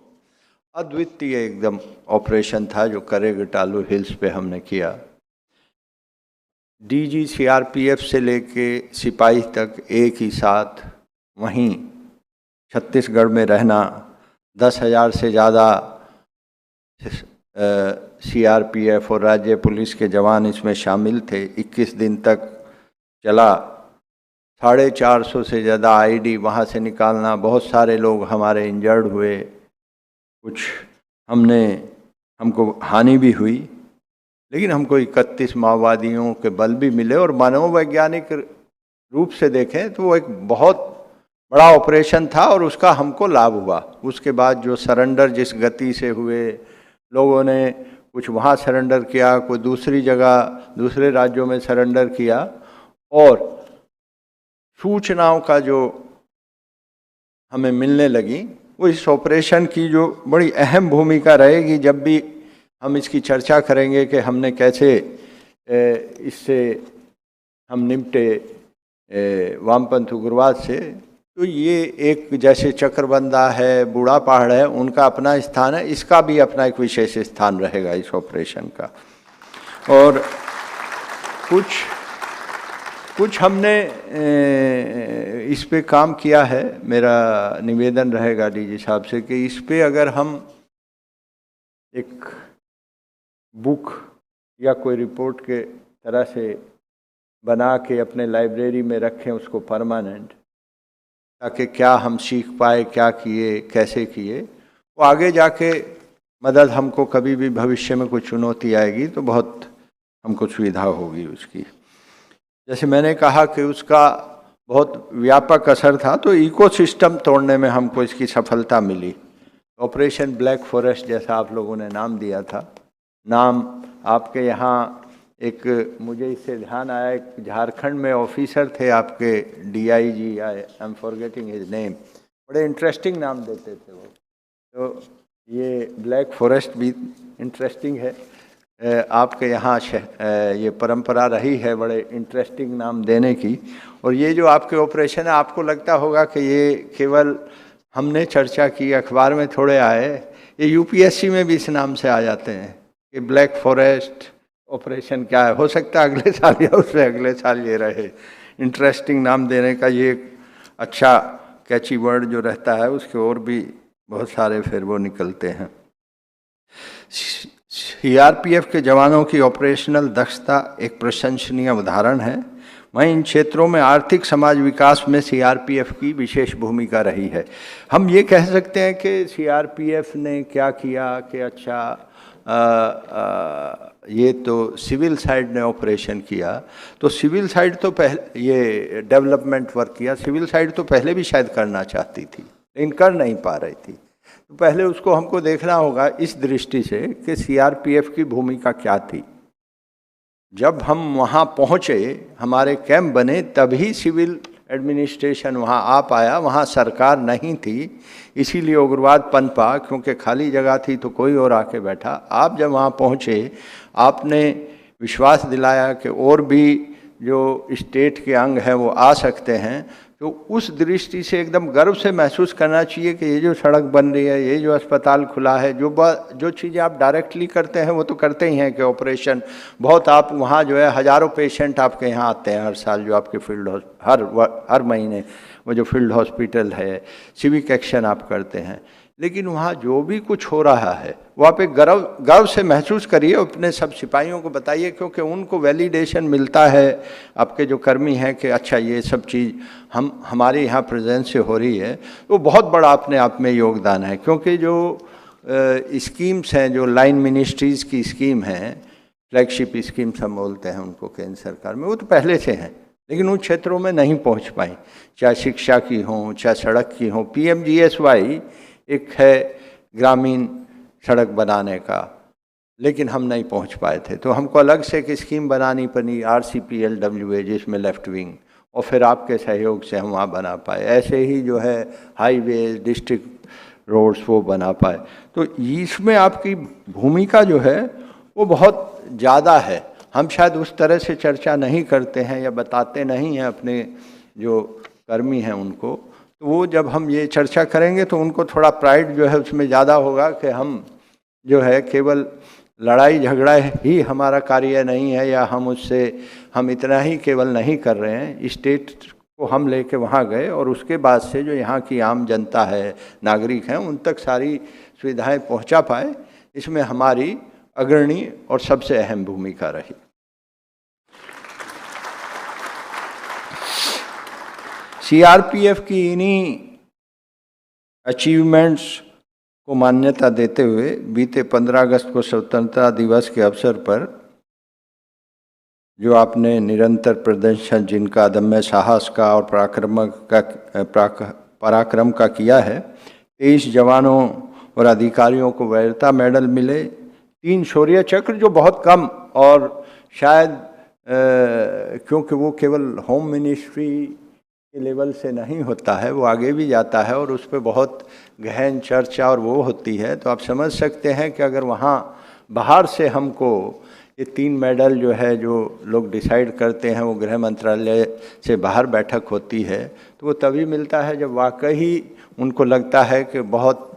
S8: अद्वितीय एकदम ऑपरेशन था जो करेगटालू हिल्स पे हमने किया। डीजी सीआरपीएफ से लेके सिपाही तक एक ही साथ वहीं छत्तीसगढ़ में रहना, 10,000 से ज़्यादा सीआरपीएफ और राज्य पुलिस के जवान इसमें शामिल थे। 21 दिन तक चला। 450 से ज़्यादा आईडी वहाँ से निकालना। बहुत सारे लोग हमारे इंजर्ड हुए, कुछ हमको हानि भी हुई, लेकिन हमको 31 माओवादियों के बल भी मिले। और मनोवैज्ञानिक रूप से देखें तो वो एक बहुत बड़ा ऑपरेशन था और उसका हमको लाभ हुआ। उसके बाद जो सरेंडर जिस गति से हुए, लोगों ने कुछ वहाँ सरेंडर किया, कोई दूसरी जगह दूसरे राज्यों में सरेंडर किया। और सूचनाओं का जो हमें मिलने लगी, वो इस ऑपरेशन की जो बड़ी अहम भूमिका रहेगी। जब भी हम इसकी चर्चा करेंगे कि हमने कैसे इससे हम निपटे वामपंथ उग्रवाद से, तो ये एक जैसे चक्रबंदा है, बूढ़ा पहाड़ है, उनका अपना स्थान है, इसका भी अपना एक विशेष स्थान रहेगा इस ऑपरेशन का। और कुछ हमने इस पे काम किया है। मेरा निवेदन रहेगा डीजी साहब से कि इस पे अगर हम एक बुक या कोई रिपोर्ट के तरह से बना के अपने लाइब्रेरी में रखें उसको परमानेंट, ताकि क्या हम सीख पाए, क्या किए, कैसे किए, वो आगे जाके मदद हमको कभी भी भविष्य में कोई चुनौती आएगी तो बहुत हमको सुविधा होगी उसकी। जैसे मैंने कहा कि उसका बहुत व्यापक असर था, तो इकोसिस्टम तोड़ने में हमको इसकी सफलता मिली। ऑपरेशन ब्लैक फॉरेस्ट जैसा आप लोगों ने नाम दिया था। नाम आपके यहाँ एक, मुझे इससे ध्यान आया, एक झारखंड में ऑफिसर थे आपके DIG, I am forgetting his name, बड़े इंटरेस्टिंग नाम देते थे वो। तो ये ब्लैक फॉरेस्ट भी इंटरेस्टिंग है। आपके यहाँ ये परंपरा रही है बड़े इंटरेस्टिंग नाम देने की। और ये जो आपके ऑपरेशन है, आपको लगता होगा कि ये केवल हमने चर्चा की, अखबार में थोड़े आए, ये यूपीएससी में भी इस नाम से आ जाते हैं कि ब्लैक फॉरेस्ट ऑपरेशन क्या है। हो सकता है अगले साल या उससे अगले साल ये रहे। इंटरेस्टिंग नाम देने का ये अच्छा कैची वर्ड जो रहता है, उसके और भी बहुत सारे फिर वो निकलते हैं। सीआरपीएफ के जवानों की ऑपरेशनल दक्षता एक प्रशंसनीय उदाहरण है। वहीं इन क्षेत्रों में आर्थिक समाज विकास में सीआरपीएफ की विशेष भूमिका रही है। हम ये कह सकते हैं कि सीआरपीएफ ने क्या किया कि अच्छा ये तो सिविल साइड ने ऑपरेशन किया, तो सिविल साइड तो पहले ये डेवलपमेंट वर्क किया, सिविल साइड तो पहले भी शायद करना चाहती थी। लेकिन कर नहीं पा रही थी। तो पहले उसको हमको देखना होगा इस दृष्टि से कि सीआरपीएफ की भूमिका क्या थी। जब हम वहाँ पहुँचे, हमारे कैंप बने, तभी सिविल एडमिनिस्ट्रेशन वहाँ आ पाया, वहाँ सरकार नहीं थी, इसीलिए उग्रवाद पनपा, क्योंकि खाली जगह थी तो कोई और आके बैठा। आप जब वहाँ पहुँचे, आपने विश्वास दिलाया कि और भी जो स्टेट के अंग हैं वो आ सकते हैं, तो उस दृष्टि से एकदम गर्व से महसूस करना चाहिए कि ये जो सड़क बन रही है, ये जो अस्पताल खुला है, जो चीज़ें आप डायरेक्टली करते हैं वो तो करते ही हैं कि ऑपरेशन बहुत, आप वहाँ जो है हज़ारों पेशेंट आपके यहाँ आते हैं हर साल, जो आपके फील्ड हर महीने वो जो फील्ड हॉस्पिटल है, सिविक एक्शन आप करते हैं, लेकिन वहाँ जो भी कुछ हो रहा है वो आप एक गर्व से महसूस करिए, अपने सब सिपाहियों को बताइए, क्योंकि उनको वैलिडेशन मिलता है आपके जो कर्मी हैं कि अच्छा ये सब चीज़ हमारे यहाँ प्रेजेंस से हो रही है, तो बहुत बड़ा अपने आप में योगदान है। क्योंकि जो स्कीम्स हैं, जो लाइन मिनिस्ट्रीज़ की स्कीम हैं, फ्लैगशिप स्कीम्स हम बोलते हैं उनको केंद्र सरकार में, वो तो पहले से हैं, लेकिन उन क्षेत्रों में नहीं पहुँच पाई, चाहे शिक्षा की हो, चाहे सड़क की हो। PMGSY एक है ग्रामीण सड़क बनाने का, लेकिन हम नहीं पहुंच पाए थे, तो हमको अलग से एक स्कीम बनानी पड़ी, RCPLWA, जिसमें लेफ्ट विंग, और फिर आपके सहयोग से हम वहाँ बना पाए। ऐसे ही जो है हाईवे, डिस्ट्रिक्ट रोड्स वो बना पाए। तो इसमें आपकी भूमिका जो है वो बहुत ज़्यादा है। हम शायद उस तरह से चर्चा नहीं करते हैं या बताते नहीं हैं अपने जो कर्मी हैं उनको, तो वो जब हम ये चर्चा करेंगे तो उनको थोड़ा प्राइड जो है उसमें ज़्यादा होगा कि हम जो है केवल लड़ाई झगड़ा ही हमारा कार्य नहीं है, या हम इतना ही केवल नहीं कर रहे हैं। स्टेट को हम लेके वहाँ गए और उसके बाद से जो यहाँ की आम जनता है, नागरिक हैं, उन तक सारी सुविधाएं पहुँचा पाए, इसमें हमारी अग्रणी और सबसे अहम भूमिका रही। CRPF की इन्हीं अचीवमेंट्स को मान्यता देते हुए बीते 15 अगस्त को स्वतंत्रता दिवस के अवसर पर जो आपने निरंतर प्रदर्शन, जिनका अदम्य साहस का और पराक्रम का किया है, 23 जवानों और अधिकारियों को वीरता मेडल मिले, 3 शौर्य चक्र, जो बहुत कम, और शायद क्योंकि वो केवल होम मिनिस्ट्री के लेवल से नहीं होता है, वो आगे भी जाता है और उस पर बहुत गहन चर्चा और वो होती है। तो आप समझ सकते हैं कि अगर वहाँ बाहर से हमको ये 3 मेडल जो है, जो लोग डिसाइड करते हैं, वो गृह मंत्रालय से बाहर बैठक होती है, तो वो तभी मिलता है जब वाकई उनको लगता है कि बहुत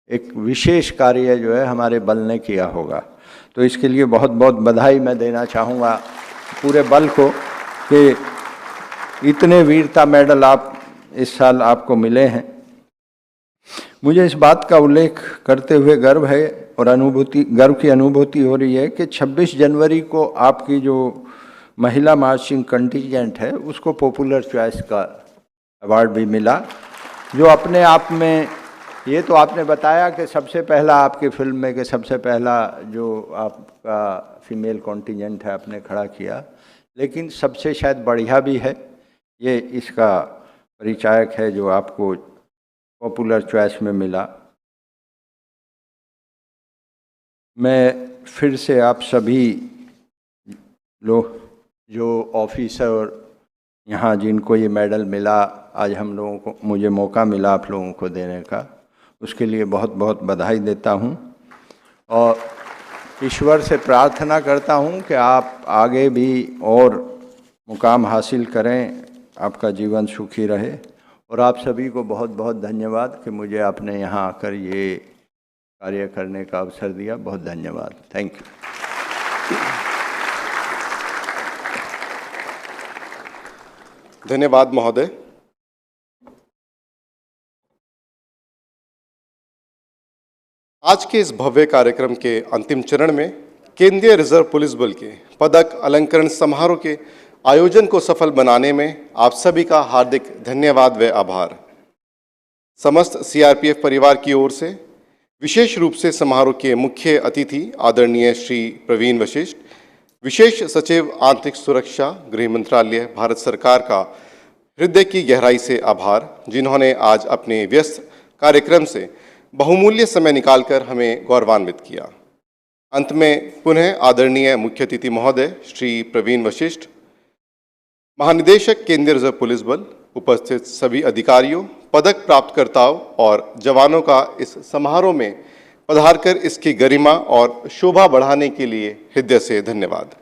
S8: एक विशेष कार्य जो है हमारे बल ने किया होगा। तो इसके लिए बहुत बहुत बधाई मैं देना चाहूँगा पूरे बल को कि इतने वीरता मेडल आप इस साल आपको मिले हैं। मुझे इस बात का उल्लेख करते हुए गर्व है और गर्व की अनुभूति हो रही है कि 26 जनवरी को आपकी जो महिला मार्चिंग कंटिजेंट है उसको पॉपुलर चॉइस का अवार्ड भी मिला, जो अपने आप में, ये तो आपने बताया कि सबसे पहला आपकी फिल्म में कि सबसे पहला जो आपका फीमेल कॉन्टिजेंट है आपने खड़ा किया, लेकिन सबसे शायद बढ़िया भी है, ये इसका परिचायक है जो आपको पॉपुलर चॉइस में मिला। मैं फिर से आप सभी लोग जो ऑफिसर यहाँ जिनको ये मेडल मिला, आज हम लोगों को, मुझे मौका मिला आप लोगों को देने का, उसके लिए बहुत बहुत बधाई देता हूँ और ईश्वर से प्रार्थना करता हूँ कि आप आगे भी और मुकाम हासिल करें, आपका जीवन सुखी रहे। और आप सभी को बहुत बहुत धन्यवाद कि मुझे आपने यहाँ आकर ये कार्य करने का अवसर दिया। बहुत धन्यवाद। Thank you.
S1: धन्यवाद महोदय। आज के इस भव्य कार्यक्रम के अंतिम चरण में केंद्रीय रिजर्व पुलिस बल के पदक अलंकरण समारोह के आयोजन को सफल बनाने में आप सभी का हार्दिक धन्यवाद व आभार। समस्त सीआरपीएफ परिवार की ओर से विशेष रूप से समारोह के मुख्य अतिथि आदरणीय श्री प्रवीण वशिष्ठ, विशेष सचिव आंतरिक सुरक्षा, गृह मंत्रालय, भारत सरकार का हृदय की गहराई से आभार, जिन्होंने आज अपने व्यस्त कार्यक्रम से बहुमूल्य समय निकालकर हमें गौरवान्वित किया। अंत में पुनः आदरणीय मुख्य अतिथि महोदय श्री प्रवीण वशिष्ठ, महानिदेशक केंद्रीय रिजर्व पुलिस बल, उपस्थित सभी अधिकारियों, पदक प्राप्तकर्ताओं और जवानों का इस समारोह में पधारकर इसकी गरिमा और शोभा बढ़ाने के लिए हृदय से धन्यवाद।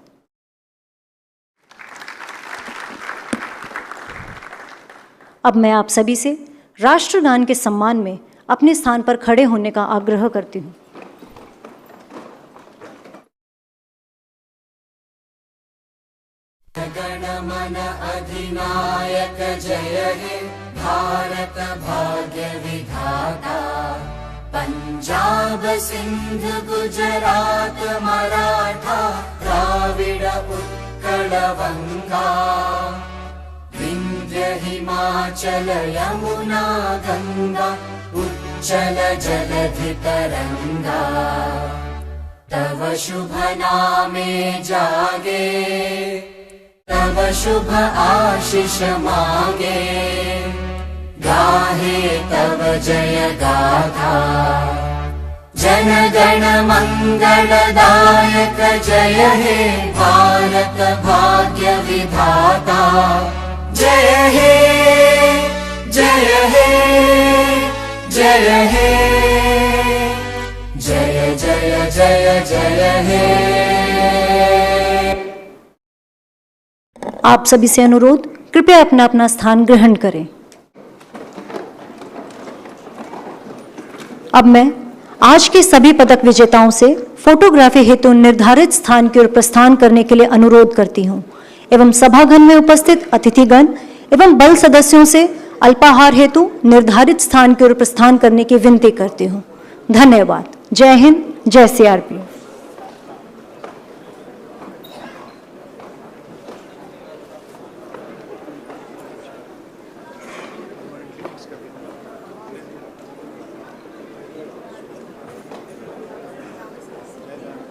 S3: अब मैं आप सभी से राष्ट्रगान के सम्मान में अपने स्थान पर खड़े होने का आग्रह करती हूँ।
S4: गणमन अधिनायक जय हे भारत भाग्य विधाता, पंजाब सिंध गुजरात मराठा द्राविड उत्कल गंगा, विंध्य हिमाचल यमुना गंगा उच्चल जलधि तरंगा, तव शुभ नामे जागे तव शुभ आशीष मांगे, गाहे तव जय गाथा, जन गण मंगलदायक जय हे भारत भाग्य विधाता, जय हे जय हे जय हे जय जय जय जय हे।
S3: आप सभी से अनुरोध, कृपया अपना अपना स्थान ग्रहण करें। अब मैं आज के सभी पदक विजेताओं से फोटोग्राफी हेतु निर्धारित स्थान की ओर प्रस्थान करने के लिए अनुरोध करती हूं एवं सभागण में उपस्थित अतिथिगण एवं बल सदस्यों से अल्पाहार हेतु निर्धारित स्थान की ओर प्रस्थान करने की विनती करती हूं। धन्यवाद। जय हिंद, जय सीआरपीएफ।